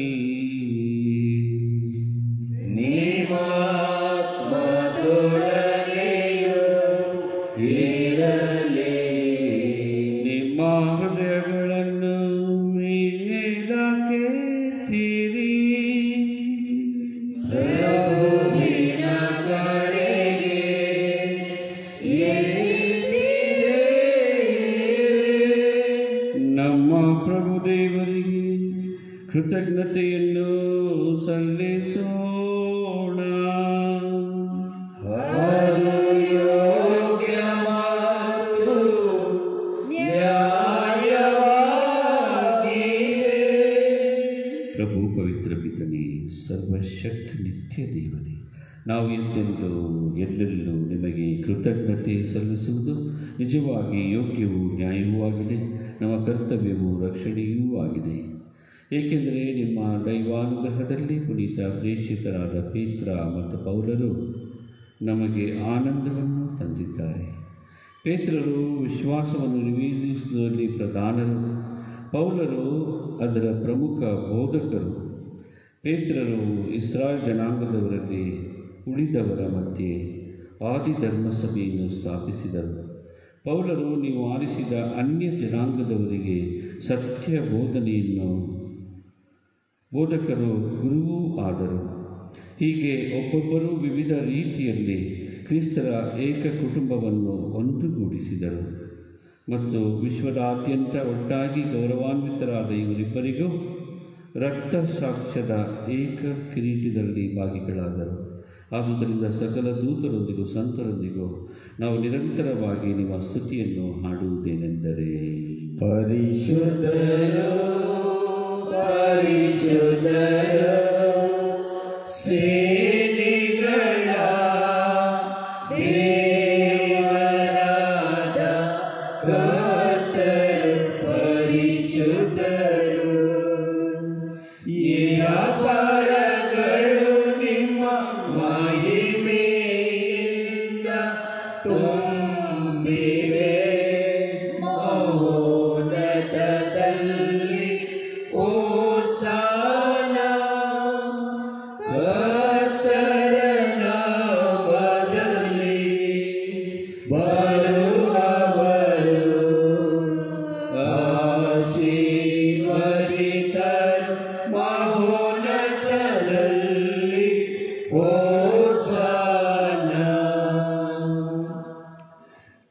Speaker 2: ನಿಮ್ಮ ಹೃದಯಗಳನ್ನು ಮೇಲಕ್ಕೆತ್ತಿರಿ. ನಮ್ಮ ಪ್ರಭು ದೇವರಿಗೆ ಕೃತಜ್ಞತೆಯನ್ನು ಸಲ್ಲಿಸೋಣ. ಪ್ರಭು ಪವಿತ್ರ ಪಿತನೇ, ಸರ್ವಶಕ್ತಿ ನಿತ್ಯ ದೇವರೇ, ನಾವು ಎಂದೆಂದೂ ಎಲ್ಲೆಲ್ಲೂ ನಿಮಗೆ ಕೃತಜ್ಞತೆ ಸಲ್ಲಿಸುವುದು ನಿಜವಾಗಿ ಯೋಗ್ಯವೂ ನ್ಯಾಯವೂ ಆಗಿದೆ, ನಮ್ಮ ಕರ್ತವ್ಯವೂ ರಕ್ಷಣೆಯೂ ಆಗಿದೆ. ಏಕೆಂದರೆ ನಿಮ್ಮ ದೈವಾನುಗ್ರಹದಲ್ಲಿ ಪುನೀತ ಪ್ರೇಷಿತರಾದ ಪೇತ್ರ ಮತ್ತು ಪೌಲರು ನಮಗೆ ಆನಂದವನ್ನು ತಂದಿದ್ದಾರೆ. ಪೇತ್ರರು ವಿಶ್ವಾಸವನ್ನು ನಿವೇದಿಸುವುದರಲ್ಲಿ ಪ್ರಧಾನರು, ಪೌಲರು ಅದರ ಪ್ರಮುಖ ಬೋಧಕರು. ಪೇತ್ರರು ಇಸ್ರಾಯೇಲ್ ಜನಾಂಗದವರಲ್ಲಿ ಉಳಿದವರ ಮಧ್ಯೆ ಆದಿ ಧರ್ಮಸಭೆಯನ್ನು ಸ್ಥಾಪಿಸಿದರು. ಪೌಲರು ನೀವು ಆರಿಸಿದ ಅನ್ಯ ಜನಾಂಗದವರಿಗೆ ಸತ್ಯ ಬೋಧಕರು ಗುರುವೂ ಆದರು. ಹೀಗೆ ಒಬ್ಬೊಬ್ಬರೂ ವಿವಿಧ ರೀತಿಯಲ್ಲಿ ಕ್ರಿಸ್ತರ ಏಕ ಕುಟುಂಬವನ್ನು ಒಂದುಗೂಡಿಸಿದರು ಮತ್ತು ವಿಶ್ವದಾದ್ಯಂತ ಒಟ್ಟಾಗಿ ಗೌರವಾನ್ವಿತರಾದ ಇವರಿಬ್ಬರಿಗೂ ರಕ್ತ ಸಾಕ್ಷ್ಯದ ಏಕ ಕಿರೀಟದಲ್ಲಿ ಭಾಗಿಗಳಾದರು. ಆದುದರಿಂದ ಸಕಲ ದೂತರೊಂದಿಗೂ ಸಂತರೊಂದಿಗೂ ನಾವು ನಿರಂತರವಾಗಿ ನಿಮ್ಮ ಸ್ತುತಿಯನ್ನು ಹಾಡುವುದೇನೆಂದರೆ,
Speaker 5: ಪರಿಶುದ್ಧರು ಪರಿಶುದ್ಧರು ಸೇನೆಗಳ ದೇವರಾದ ಕರ್ತರು ಪರಿಶುದ್ಧರು. ಪರಗಳು ನಿಮ್ಮ ಮಹಿಮೆಯಿಂದ ತುಂಬಿದೆ. ಮಹೋನ್ನತದಲ್ಲಿ ಓಸಾನ, ಕರ್ತರ ನಾಮದಲ್ಲಿ ಬರುವವರು ಆಶೀರ್ವದಿತರು. ಮಹೋನ್ನತದಲ್ಲಿ ಓಸಾನ.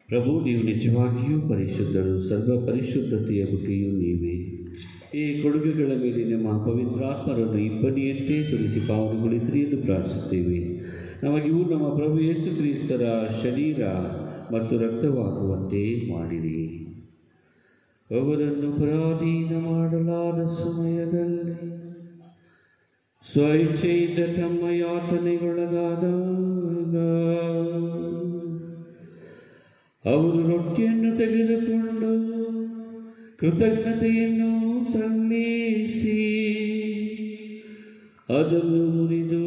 Speaker 2: ಪ್ರಭು, ನೀವು ನಿಜವಾಗಿಯೂ ಪರಿಶುದ್ಧರು, ಸರ್ವ ಪರಿಶುದ್ಧತೆಯ ಬಗ್ಗೆಯೂ ನೀವೇ. ಈ ಕೊಡುಗೆಗಳ ಮೇಲೆ ನಮ್ಮ ಪವಿತ್ರಾತ್ಮರನ್ನು ಇಬ್ಬನಿಯಂತೆ ಸುರಿಸಿ ಪಾವನಗೊಳಿಸಿರಿ ಎಂದು ಪ್ರಾರ್ಥಿಸುತ್ತೇವೆ. ನಮಗಿವು ನಮ್ಮ ಪ್ರಭು ಯೇಸು ಕ್ರಿಸ್ತರ ಶರೀರ ಮತ್ತು ರಕ್ತವಾಗುವಂತೆ ಮಾಡಿರಿ. ಅವರನ್ನು ಪರಾಧೀನ ಮಾಡಲಾದ ಸಮಯದಲ್ಲಿ ಸ್ವಇಚ್ಛೆಯಿಂದ ತಮ್ಮ ಯಾತನೆಗೊಳಗಾದಾಗ ಅವರು ರೊಟ್ಟಿಯನ್ನು ತೆಗೆದುಕೊಂಡು ಕೃತಜ್ಞತೆಯನ್ನು ಸಲ್ಲಿಸಿ ಅದನ್ನು ಮುರಿದು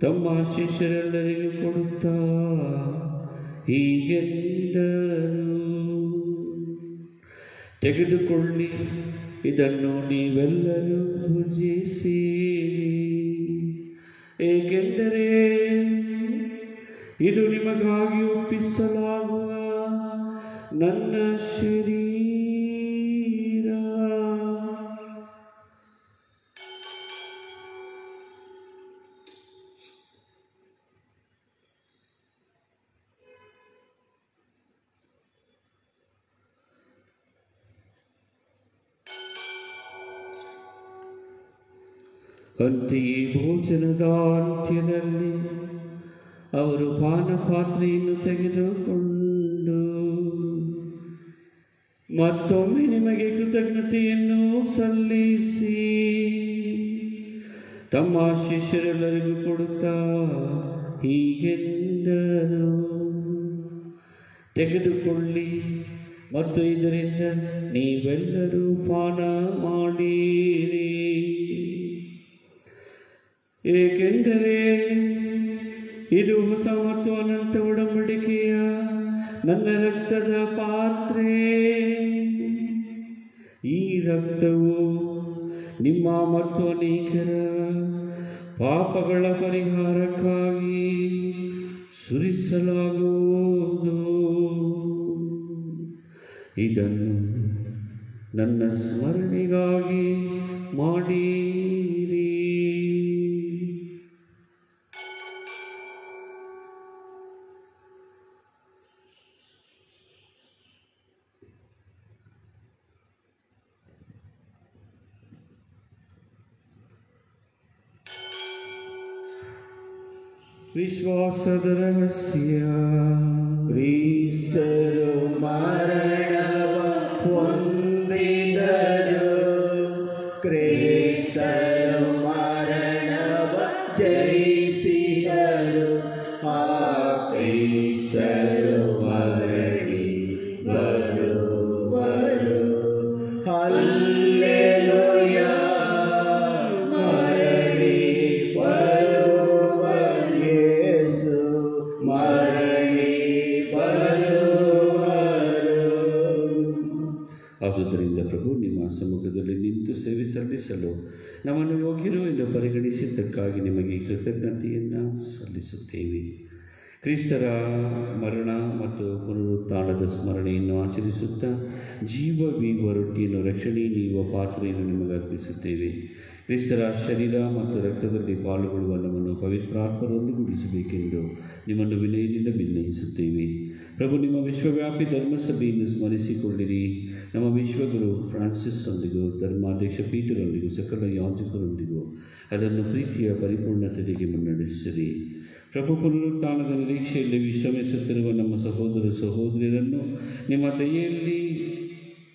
Speaker 2: ತಮ್ಮ ಶಿಷ್ಯರೆಲ್ಲರಿಗೂ ಕೊಡುತ್ತಾ ಹೀಗೆಂದರು, ತೆಗೆದುಕೊಳ್ಳಿ, ಇದನ್ನು ನೀವೆಲ್ಲರೂ ಭುಜಿಸಿರಿ, ಏಕೆಂದರೆ ಇದು ನಿಮಗಾಗಿ ಒಪ್ಪಿಸಲಾಗುವ ನನ್ನ ಶರೀರ. ಅಂತೆಯೇ ಭೋಜನದ ಅಂತ್ಯದಲ್ಲಿ ಅವರು ಪಾನಪಾತ್ರೆಯನ್ನು ತೆಗೆದುಕೊಂಡು ಮತ್ತೊಮ್ಮೆ ನಿಮಗೆ ಕೃತಜ್ಞತೆಯನ್ನು ಸಲ್ಲಿಸಿ ತಮ್ಮ ಶಿಷ್ಯರೆಲ್ಲರಿಗೂ ಕೊಡುತ್ತಾ ಹೀಗೆಂದರು, ತೆಗೆದುಕೊಳ್ಳಿ ಮತ್ತು ಇದರಿಂದ ನೀವೆಲ್ಲರೂ ಪಾನ ಮಾಡಿರಿ, ಏಕೆಂದರೆ ಇದು ಹೊಸ ಮತ್ತು ಅನಂತ ಒಡಂಬಡಿಕೆಯ ನನ್ನ ರಕ್ತದ ಪಾತ್ರೆ. ಈ ರಕ್ತವು ನಿಮ್ಮ ಮತ್ತು ಅನೇಕರ ಪಾಪಗಳ ಪರಿಹಾರಕ್ಕಾಗಿ ಸುರಿಸಲಾಗುವುದು. ಇದನ್ನು ನನ್ನ ಸ್ಮರಣೆಗಾಗಿ ಮಾಡಿರಿ. ವಿಶ್ವಾಸದ ರಹಸ್ಯ.
Speaker 1: ಕ್ರಿಸ್ತರು ಮರಣವ ಹೊಂದಿದರು, ಕ್ರಿಸ್ತರು ಮರಣವ ಜಯಿಸಿದರು, ಆ ಕ್ರಿಸ್ತರು ಮರಳಿ ಬರುವರು. ಹಲ್ಲೆಲೂಯಾ, ಮರಳಿ ಬರುವರು, ಯೇಸು ಮರಳಿ ಬರುವರು.
Speaker 2: ಆದುದರಿಂದ ಪ್ರಭು, ನಿಮ್ಮ ಸಮ್ಮುಖದಲ್ಲಿ ನಿಂತು ಸೇವೆ ಸಲ್ಲಿಸಲು ನಮ್ಮನ್ನು ಯೋಗ್ಯರು ಎಂದು ಪರಿಗಣಿಸಿದ್ದಕ್ಕಾಗಿ ನಿಮಗೆ ಕೃತಜ್ಞತೆಯನ್ನು ಸಲ್ಲಿಸುತ್ತೇವೆ. ಕ್ರಿಸ್ತರ ಮರಣ ಮತ್ತು ಪುನರುತ್ಥಾನದ ಸ್ಮರಣೆಯನ್ನು ಆಚರಿಸುತ್ತಾ ಜೀವ ವೀವ ರೊಟ್ಟಿಯನ್ನು ರಕ್ಷಣೆ ನೀಡುವ ಪಾತ್ರೆಯನ್ನು ನಿಮಗೆ ಅರ್ಪಿಸುತ್ತೇವೆ. ಕ್ರಿಸ್ತರ ಶರೀರ ಮತ್ತು ರಕ್ತದಲ್ಲಿ ಪಾಲ್ಗೊಳ್ಳುವ ನಮ್ಮನ್ನು ಪವಿತ್ರಾತ್ಮರೊಂದಿಗೂಡಿಸಬೇಕೆಂದು ನಿಮ್ಮನ್ನು ವಿನಯದಿಂದ ಭಿನ್ನಯಿಸುತ್ತೇವೆ. ಪ್ರಭು, ನಿಮ್ಮ ವಿಶ್ವವ್ಯಾಪಿ ಧರ್ಮಸಭೆಯನ್ನು ಸ್ಮರಿಸಿಕೊಳ್ಳಿರಿ. ನಮ್ಮ ವಿಶ್ವಗುರು ಫ್ರಾನ್ಸಿಸ್ ರೊಂದಿಗೂ ಧರ್ಮಾಧ್ಯಕ್ಷ ಪೀಟರೊಂದಿಗೂ ಸಕಲ ಯಾಜಕರೊಂದಿಗೂ ಅದನ್ನು ಪ್ರೀತಿಯ ಪರಿಪೂರ್ಣತೆಗೆ ಮುನ್ನಡೆಸಿರಿ. ಪ್ರಭು, ಪುನರುತ್ಥಾನದ ನಿರೀಕ್ಷೆಯಲ್ಲಿ ವಿಶ್ರಮಿಸುತ್ತಿರುವ ನಮ್ಮ ಸಹೋದರ ಸಹೋದರಿಯರನ್ನು ನಿಮ್ಮ ದಯೆಯಲ್ಲಿ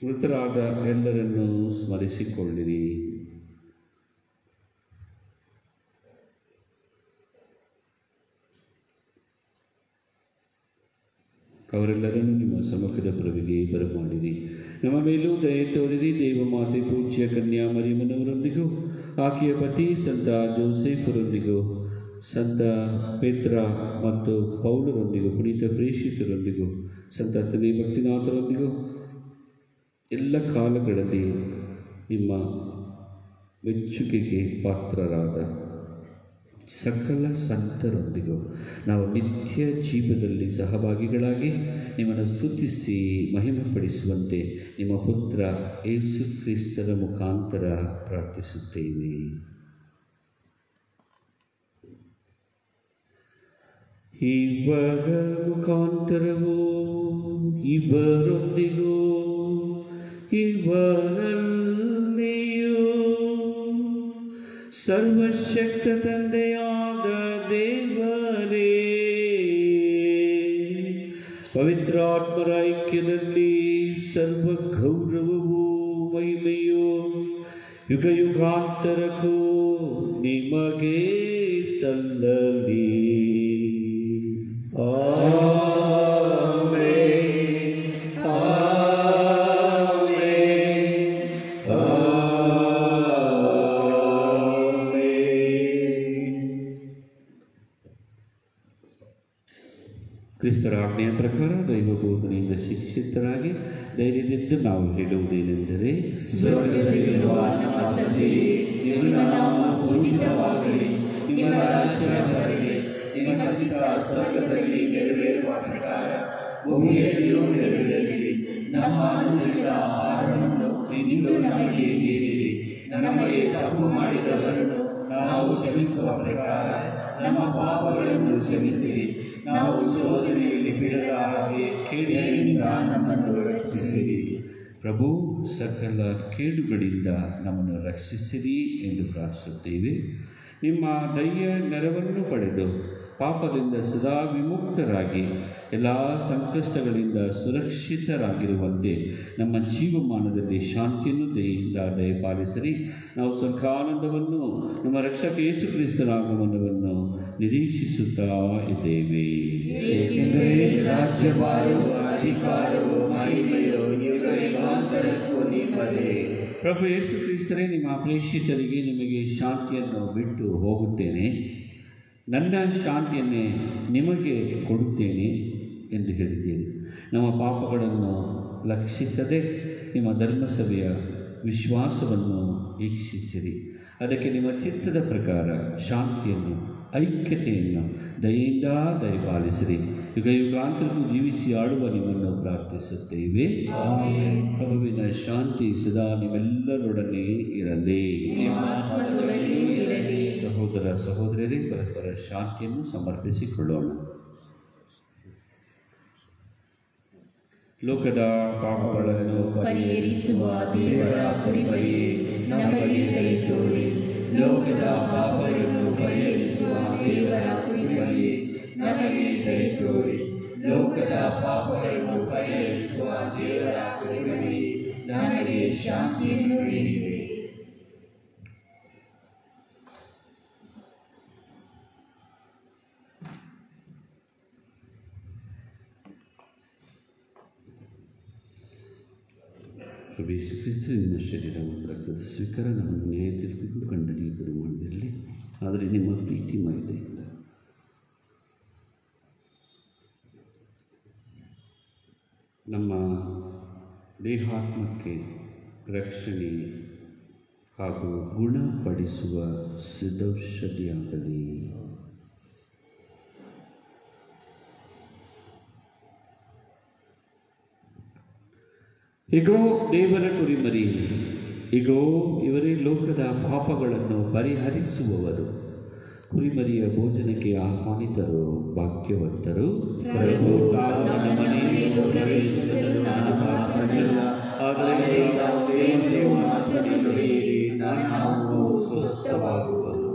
Speaker 2: ಮೃತರಾದ ಎಲ್ಲರನ್ನೂ ಸ್ಮರಿಸಿಕೊಳ್ಳಿರಿ. ಅವರೆಲ್ಲರನ್ನೂ ನಿಮ್ಮ ಸಮ್ಮುಖದ ಪ್ರಭೆಗೆ ಬರಮಾಡಿರಿ. ನಮ್ಮ ಮೇಲೂ ದಯೆ ತೋರಿರಿ. ದೇವಮಾತೆ ಪೂಜ್ಯ ಕನ್ಯಾ ಮರಿಯಮ್ಮನವರೊಂದಿಗೂ ಆಕೆಯ ಪತಿ ಸಂತ ಜೋಸೆಫರೊಂದಿಗೂ ಸಂತ ಪೇತ್ರ ಮತ್ತು ಪೌಲರೊಂದಿಗೂ ಪುನೀತ ಪ್ರೇಷಿತರೊಂದಿಗೂ ಸಂತ ಹತ್ತನೇ ಭಕ್ತಿನಾಥರೊಂದಿಗೂ ಎಲ್ಲ ಕಾಲಗಳಲ್ಲಿ ನಿಮ್ಮ ಮೆಚ್ಚುಗೆಗೆ ಪಾತ್ರರಾದ ಸಕಲ ಸಂತರೊಂದಿಗೂ ನಾವು ನಿತ್ಯ ಜೀವನದಲ್ಲಿ ಸಹಭಾಗಿಗಳಾಗಿ ನಿಮ್ಮನ್ನು ಸ್ತುತಿಸಿ ಮಹಿಮೆಪಡಿಸುವಂತೆ ನಿಮ್ಮ ಪುತ್ರ ಯೇಸು ಕ್ರಿಸ್ತರ ಮುಖಾಂತರ ಪ್ರಾರ್ಥಿಸುತ್ತೇವೆ. ಇವರ ಮುಖಾಂತರವೂ ಇವರೊಂದಿಗೂ ಇವರಲ್ಲಿಯೂ ಸರ್ವಶಕ್ತ ತಂದೆಯಾದ ದೇವರೇ, ಪವಿತ್ರಾತ್ಮರ ಐಕ್ಯದಲ್ಲಿ ಸರ್ವ ಗೌರವವೂ ಮಹಿಮೆಯೂ ಯುಗ ಯುಗಾಂತರಕ್ಕೂ ನಿಮಗೆ ಸಲ್ಲಲಿ. ಕ್ರಿಸ್ತರ ಆಜ್ಞೆಯ ಪ್ರಕಾರ ದೈವ ಬೋಧನೆಯಿಂದ ಶಿಕ್ಷಿತರಾಗಿ ಧೈರ್ಯದಿಂದ ನಾವು ಹೇಳುವುದೇನೆಂದರೆ,
Speaker 4: ಸ್ವರ್ಗದಲ್ಲಿರುವ ನಮ್ಮ ತಂದೆಯೇ, ನಿಮ್ಮ ನಾಮ ಪೂಜಿತವಾಗಲಿ, ನಿಮ್ಮ ರಾಜ್ಯ ಬರಲಿ, ನಿಮ್ಮ ಚಿತ್ತ ಸ್ವರ್ಗದಲ್ಲಿ ನೆರವೇರುವ ಪ್ರಕಾರ ಭೂಮಿಯಲ್ಲಿಯೂ ನೆರವೇರಲಿ. ನಮ್ಮ ಅನುದಿನದ ಆಹಾರವನ್ನು ಇಂದು ನಮಗೆ ನೀಡಿರಿ. ನಮಗೆ ತಪ್ಪು ಮಾಡಿದವರನ್ನು ನಾವು ಕ್ಷಮಿಸುವ ಪ್ರಕಾರ ನಮ್ಮ ಪಾಪಗಳನ್ನು ಕ್ಷಮಿಸಿರಿ. ನಾವು ಶೋಧನೆಯಲ್ಲಿ ಬೀಳದ ಹಾಗೆ ಕೇಡಿನಿಂದ ನಮ್ಮನ್ನು ರಕ್ಷಿಸಿರಿ.
Speaker 2: ಪ್ರಭು ಸಕಲ ಕೇಡುಗಳಿಂದ ನಮ್ಮನ್ನು ರಕ್ಷಿಸಿರಿ ಎಂದು ಪ್ರಾರ್ಥಿಸುತ್ತೇವೆ. ನಿಮ್ಮ ದಯ್ಯ ನೆರವನ್ನು ಪಡೆದು ಪಾಪದಿಂದ ಸದಾ ವಿಮುಕ್ತರಾಗಿ ಎಲ್ಲ ಸಂಕಷ್ಟಗಳಿಂದ ಸುರಕ್ಷಿತರಾಗಿರುವಂತೆ ನಮ್ಮ ಜೀವಮಾನದಲ್ಲಿ ಶಾಂತಿಯನ್ನು ದಯೆಯಿಂದ ದಯಪಾಲಿಸಿರಿ. ನಾವು ಸ್ವರ್ಗಾನಂದವನ್ನು ನಮ್ಮ ರಕ್ಷಕ ಯೇಸು ಕ್ರಿಸ್ತನ ಆಗಮನವನ್ನು ನಿರೀಕ್ಷಿಸುತ್ತಾ ಇದ್ದೇವೆ.
Speaker 1: ಏಕೆಂದರೆ ರಾಜ್ಯಭಾರವು ಅಧಿಕಾರವು ಮಹಿಮೆಯು ಯುಗಾಂತರಕ್ಕೂ ನಿಮ್ಮದೇ.
Speaker 2: ಪ್ರಭು ಯೇಸು ಕ್ರಿಸ್ತರೇ, ನಿಮ್ಮ ಪ್ರೇಷಿತರಿಗೆ ನಿಮಗೆ ಶಾಂತಿಯನ್ನು ಬಿಟ್ಟು ಹೋಗುತ್ತೇನೆ, ನನ್ನ ಶಾಂತಿಯನ್ನೇ ನಿಮಗೆ ಕೊಡುತ್ತೇನೆ ಎಂದು ಹೇಳಿದ್ದೀರಿ. ನಮ್ಮ ಪಾಪಗಳನ್ನು ಲಕ್ಷಿಸದೆ ನಿಮ್ಮ ಧರ್ಮಸಭೆಯ ವಿಶ್ವಾಸವನ್ನು ವೀಕ್ಷಿಸಿರಿ. ಅದಕ್ಕೆ ನಿಮ್ಮ ಚಿತ್ತದ ಪ್ರಕಾರ ಶಾಂತಿಯನ್ನು, ಐಕ್ಯತೆಯನ್ನು ದಯೆಯಿಂದ ದಯಪಾಲಿಸಿರಿ. ಯುಗ ಯುಗಾಂತರಕ್ಕೂ ಜೀವಿಸಿ ಆಡುವ ನಿಮ್ಮನ್ನು ಪ್ರಾರ್ಥಿಸುತ್ತೇವೆ. ಪ್ರಭುವಿನ ಶಾಂತಿ ಸದಾ ನಿಮ್ಮೆಲ್ಲರೊಡನೆ ಇರಲಿ. ಸಹೋದರ ಸಹೋದರರೇ, ಪರಸ್ಪರ ಶಾಂತಿಯನ್ನು ಸಮರ್ಪಿಸಿಕೊಳ್ಳೋಣ. ಲೋಕದ ಪಾಪಗಳನ್ನು
Speaker 4: ಪರಿಹರಿಸುವ ದೇವರ ಕುರಿಮರಿಯೇ, ನಮಗೆ ದಯೆ ತೋರಿ. ಲೋಕದ ಪಾಪಗಳನ್ನು ಪರಿಹರಿಸುವ ದೇವರ ಕುರಿಮರಿಯೇ, ನಮಗೆ ದಯೆ ತೋರಿ. ಲೋಕದ ಪಾಪಗಳನ್ನು ಪರಿಹರಿಸುವ ದೇವರ ಕುರಿಮರಿಯೇ, ನಮಗೆ ಶಾಂತಿಯನ್ನು ನೀಡಿದೆ.
Speaker 2: ಪ್ರಭು ಯೇಸು ಕ್ರಿಸ್ತನ ಶರೀರ ಮತ್ತು ರಕ್ತದ ಸ್ವೀಕಾರ ನಮ್ಮನ್ನು ನ್ಯಾಯ ತೀರ್ಪಿಗೂ ಖಂಡನೆಗೆ ಗುರಿ ಮಾಡದಿರಲಿ. ಆದರೆ ನಿಮ್ಮ ಪ್ರೀತಿ ಮಹಿಳೆಯಿಂದ ನಮ್ಮ ದೇಹಾತ್ಮಕ್ಕೆ ರಕ್ಷಣೆ ಹಾಗೂ ಗುಣಪಡಿಸುವ ಸಿದ್ಧೌಷಧಿಯಾಗಲಿ. ಇಗೋ ದೇವರ ಕುರಿಮರಿ, ಇಗೋ ಇವರೇ ಲೋಕದ ಪಾಪಗಳನ್ನು ಪರಿಹರಿಸುವವರು. ಕುರಿಮರಿಯ ಭೋಜನಕ್ಕೆ ಆಹ್ವಾನಿತರು ಭಾಗ್ಯವಂತರು.
Speaker 4: ಪ್ರಭು ನನ್ನ ಮನೆಯನ್ನು ಪ್ರವೇಶಿಸಲು ನಾನು ಪಾತ್ರನಲ್ಲ, ಆದರೆ ದೇವರು ಮಾತನ್ನು ನುಡಿಯಿರಿ, ನನ್ನ ಆತ್ಮವು ಸ್ವಸ್ಥವಾಗುವುದು.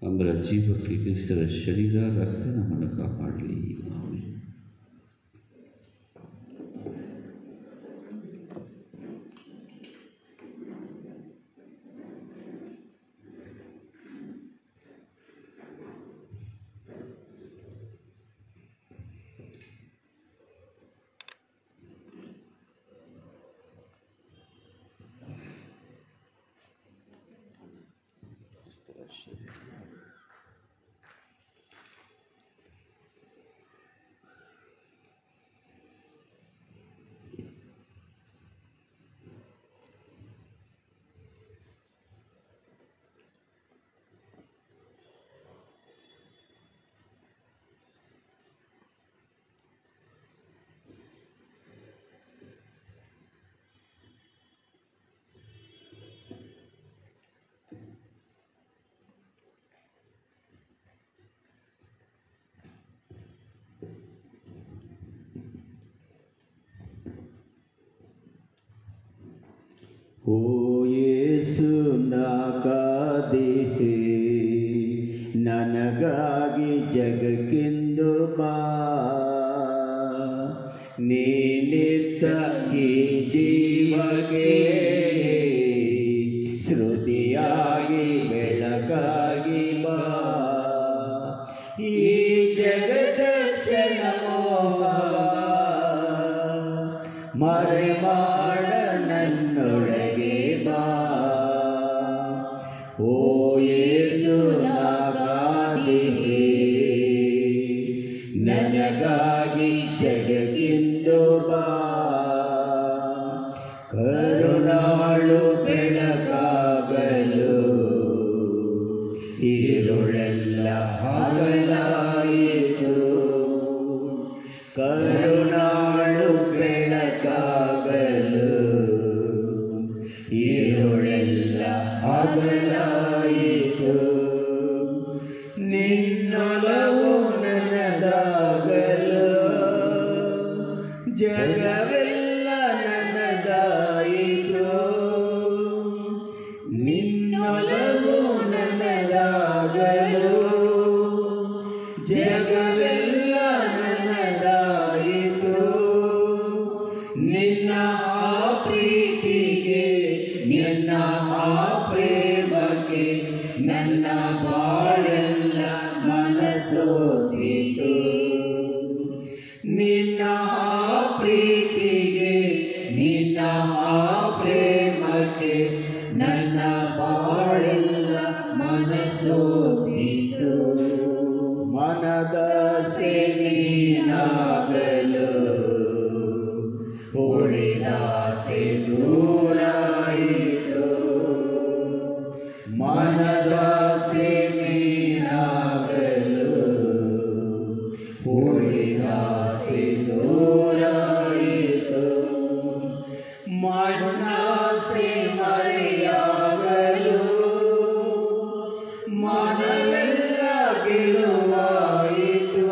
Speaker 2: ಅಮರ ಜೀವಕ್ಕೆ ಕ್ರಿಸ್ತರ ಶರೀರ ರಕ್ತ ನಮ್ಮನ್ನು ಕಾಪಾಡಲಿ.
Speaker 1: ಓ ಯೇಸು ನಾಗಾದಿಹೇ, ನನಗಾಗಿ ಜಗಕ್ಕೆಂದು ಬಾ. ನೀನಿದ್ದ ಈ ಜೀವಕ್ಕೆ ಶ್ರುತಿಯಾಗಿ ಬೆಳಕಾಗಿ ಬಾ. ಈ ಜಗದ ಕ್ಷಣ ಮರೆಮಾಡ ನನ್ನೊಳಗೆ ಬಾ. ಓ ಯೇಸು ನಾಗಾದಿಹೇ, ನನಗಾಗಿ ಜಗಕ್ಕೆಂದು ಬಾ. ಕರುಣಾಳು ಬೆಳಕಾಗಲು ഇരുಳೆಲ್ಲ ಹಗಲಾಯಿತು. ಕರುಣಾಳು ಬೆಳಕಾಗಲು ഇരുಳೆಲ್ಲ ಹಗಲಾಯಿತು. ನಿನ್ನೊಲವು ನನ್ನದಾಗಲು ಜಗವೆಲ್ಲ ನನ್ನದಾಯಿತು.
Speaker 5: ನನ್ನ ಬಾಳೆಲ್ಲ ಮನಸೋತಿತು. ನಿನ್ನ ಪ್ರೀತಿಗೆ ನಿನ್ನ ಪ್ರೇಮಕ್ಕೆ ನನ್ನ ಬಾಳೆಲ್ಲ ಮನಸೋತಿತು. ಮನದಾಸೆ ನೀನಾಗಲು ಉಳಿದಾಸೆ ದೂರಾಯಿತು. ಮನದಾಸೆ ನೀನಾಗಲು ಉಳಿದಾಸೆ ದೂರಾಯಿತು. ಮಣ್ಣಾಸೆ ಮರೆಯಾಗಲು ಮನವೆಲ್ಲ ಗೆಲುವಾಯಿತು.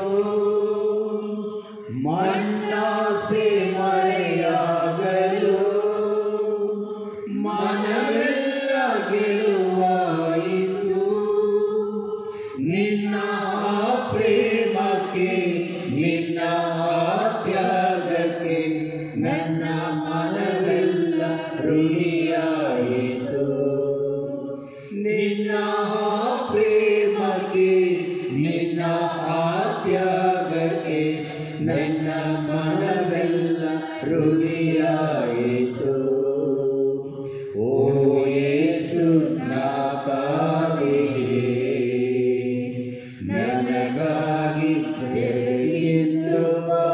Speaker 5: ಮಣ್ಣಾಸೆ ಮರೆಯಾಗಲು ಮನವೆಲ್ಲ ಗೆಲುವಾಯಿತು. ನಿನ್ನ ಪ್ರೇಮಕ್ಕೆ ನಿನ್ನ ತ್ಯಾಗಕ್ಕೆ ನನ್ನ ಮನವೆಲ್ಲ ಋಣಿಯಾಯಿತು. ನಿನ್ನ ಪ್ರೇಮಕ್ಕೆ ನಿನ್ನ ತ್ಯಾಗಕ್ಕೆ ನನ್ನ ಮನವೆಲ್ಲ ಋಣಿಯಾಯಿತು. ಓ ಯೇಸು ನಾಕಾಗಿ ನನಗಾಗಿ ಜಗಲಿಂದು ಬಾ.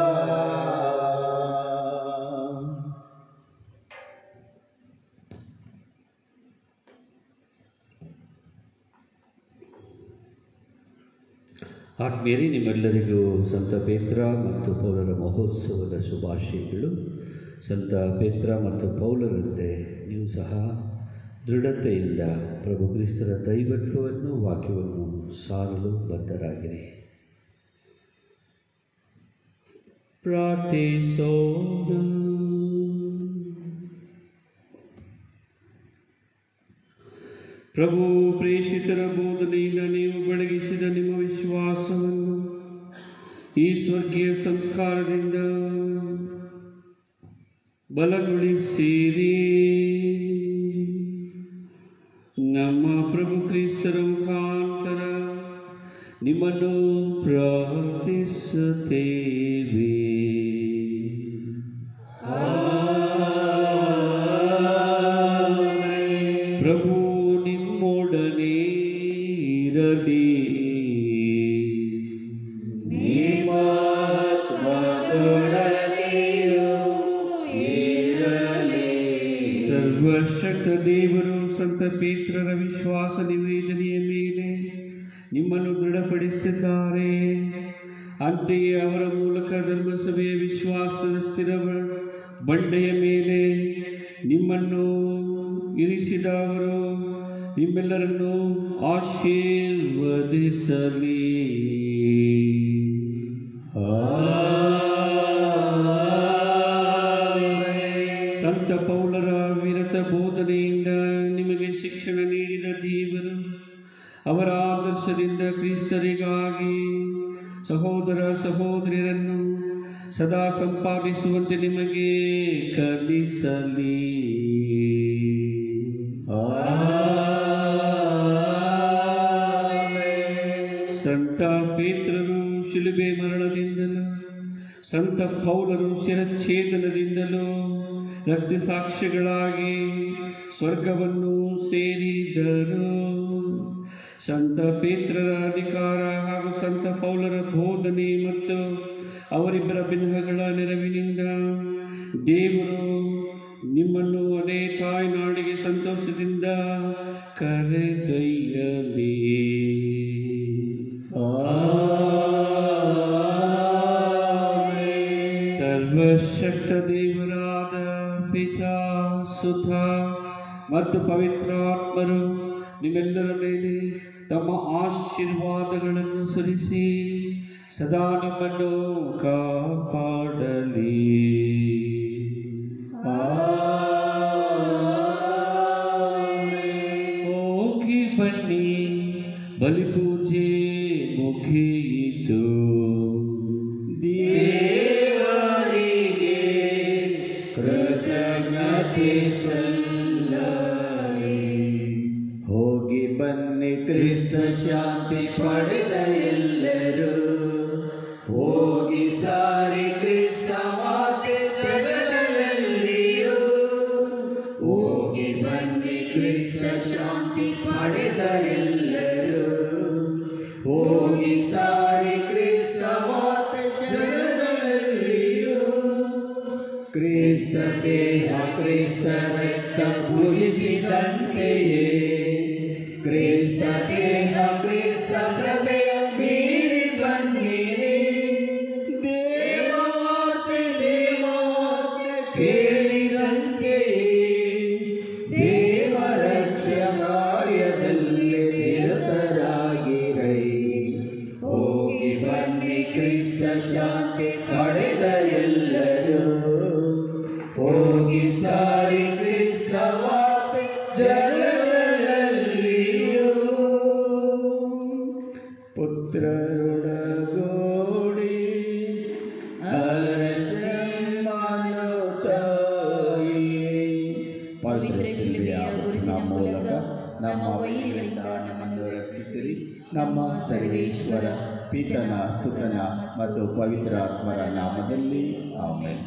Speaker 2: ಆತ್ಮೀಯರೇ, ನಿಮ್ಮೆಲ್ಲರಿಗೂ ಸಂತ ಪೇತ್ರ ಮತ್ತು ಪೌಲರ ಮಹೋತ್ಸವದ ಶುಭಾಶಯಗಳು. ಸಂತ ಪೇತ್ರ ಮತ್ತು ಪೌಲರಂತೆ ನೀವು ಸಹ ದೃಢತೆಯಿಂದ ಪ್ರಭು ಕ್ರಿಸ್ತರ ದೈವತ್ವವನ್ನು ವಾಕ್ಯವನ್ನು ಸಾರಲು ಬದ್ಧರಾಗಿರಿ. ಪ್ರಾರ್ಥಿಸೋಣ. ಪ್ರಭು ಪ್ರೇಷಿತರ ಬೋಧನೆಯಿಂದ ನೀವು ಬೆಳಗಿಸಿದ ನಿಮ್ಮ ವಿಶ್ವಾಸವನ್ನು ಈ ಸ್ವರ್ಗೀಯ ಸಂಸ್ಕಾರದಿಂದ ಬಲಗೊಳಿಸಿರಿ. ನಮ್ಮ ಪ್ರಭು ಕ್ರಿಸ್ತರ ಮುಖಾಂತರ ನಿಮ್ಮನ್ನು ಪ್ರಾರ್ಥಿಸುತ್ತೇವೆ. ಪ್ರಭು ನಿಮ್ಮೊಡನೆ ಇರಲಿ. ಸರ್ವಶಕ್ತ ದೇವರು ಸಂತ ಪೇತ್ರರ ವಿಶ್ವಾಸ ನಿವೇದನೆಯ ಮೇಲೆ ನಿಮ್ಮನ್ನು ದೃಢಪಡಿಸಿದ್ದಾರೆ. ಅಂತೆಯೇ ಅವರ ಮೂಲಕ ಧರ್ಮಸಭೆಯ ವಿಶ್ವಾಸದ ಸ್ಥಿರ ಬಂಡೆಯ ಮೇಲೆ ನಿಮ್ಮನ್ನು ಇರಿಸಿದ ಅವರು ನಿಮ್ಮೆಲ್ಲರನ್ನು ಆಶೀರ್ವದಿಸಲಿ. ಸಂತ ಪೌಲರ ವಿರತ ಬೋಧನೆಯಿಂದ ನಿಮಗೆ ಶಿಕ್ಷಣ ನೀಡಿದ ದೇವರು ಅವರ ಆದರ್ಶದಿಂದ ಕ್ರಿಸ್ತರಿಗಾಗಿ ಸಹೋದರ ಸಹೋದರಿಯರನ್ನು ಸದಾ ಸಂಪಾದಿಸುವಂತೆ ನಿಮಗೆ ಕಲಿಸಲಿ. ಸಂತ ಪೇತ್ರರು ಶಿಲುಬೆ ಮರಣದಿಂದಲೂ ಸಂತ ಪೌಲರು ಶಿರಚ್ಛೇದನದಿಂದಲೂ ರಕ್ತಸಾಕ್ಷಿಗಳಾಗಿ ಸ್ವರ್ಗವನ್ನು ಸೇರಿದರು. ಸಂತ ಪೇತ್ರರ ಅಧಿಕಾರ ಹಾಗೂ ಸಂತ ಪೌಲರ ಬೋಧನೆ ಮತ್ತು ಅವರಿಬ್ಬರ ಬಿನ್ನಹಗಳ ನೆರವಿನಿಂದ ದೇವರು ನಿಮ್ಮನ್ನು ಅದೇ ತಾಯ್ನಾಡಿಗೆ ಸಂತೋಷದಿಂದ ಕರೆದೊಯ್ಯಲಿ. ಸರ್ವಶಕ್ತ ದೇವರಾದ ಪಿತಾ, ಸುತ ಮತ್ತು ಪವಿತ್ರಾತ್ಮರು ನಿಮ್ಮೆಲ್ಲರ ಮೇಲೆ ತಮ್ಮ ಆಶೀರ್ವಾದಗಳನ್ನು ಸುರಿಸಿ ಸದಾ ನಿಮ್ಮನ್ನು ಕಾಪಾಡಲಿ. ಹೋಗಿ ಬನ್ನಿ, ಬಲಿಪೂಜೆ ಮುಗಿಯಿತು.
Speaker 5: ದೇವರಿಗೆ ಕೃತಜ್ಞತೆ ಸಲ್ಲಲಿ. ಹೋಗಿ ಹೋಗಿ ಬನ್ನಿ ಕ್ರಿಸ್ತ ಶಾಂತಿ ಪಡೆದ ಎಲ್ಲರೂ, ಹೋಗಿ ಸಾರಿ ಕ್ರಿಸ್ತ ಮಾತೆ ಜಗದಲ್ಲಿಯೂ, ಹೋಗಿ ಬನ್ನಿ ಕ್ರಿಸ್ತ ಶಾಂತಿ ಪಡೆದ ಎಲ್ಲರೂ, ಹೋಗಿ ಸಾರಿ ಕ್ರಿಸ್ತ ಮಾತೆ ಜಗದಲ್ಲಿಯೂ. ಕ್ರಿಸ್ತ ದೇಹ ಕ್ರಿಸ್ತ ರಕ್ತ ಪೂಜಿಸಿದಂತೆಯೇ, ಕ್ರಿಸ್ತ ದೇಹ ಕ್ರಿಸ್ತ ಪ್ರಭೆಯ ಮೀರಿ ಬನ್ನಿರಿ. ದೇವವಾರ್ತೆ ಕೇಳಿರಂತೆಯೇ, ದೇವ ರಕ್ಷ ಕಾರ್ಯದಲ್ಲಿ ನಿರತರಾಗಿರೈ. ಹೋಗಿ ಬನ್ನಿ ಕ್ರಿಸ್ತ ಶಾಂತಿ ಪಡೆದ ಎಲ್ಲರೂ, ಹೋಗಿ ಸಾರಿ ಕ್ರಿಸ್ತ ವಾರ್ತೆ ಜಗದಲ್ಲಿಯೂ. ಪುತ್ರರೊಡಗೂಡಿ ಅರಸಮ್ಮನು ತಾಯಿ,
Speaker 4: ಪವಿತ್ರ ಶಿಲುಬೆಯ ಗುರುತಿನ ಮೂಲಕ ನಮ್ಮ ವೈರಿಗಳಿಂದ ನಮ್ಮನ್ನು
Speaker 5: ರಕ್ಷಿಸಿರಿ. ನಮ್ಮ ಸರ್ವೇಶ್ವರ ಪಿತನ ಸುತನ ಮತ್ತು ಪವಿತ್ರಾತ್ಮರ ನಾಮದಲ್ಲಿ ಆಮೆನ್.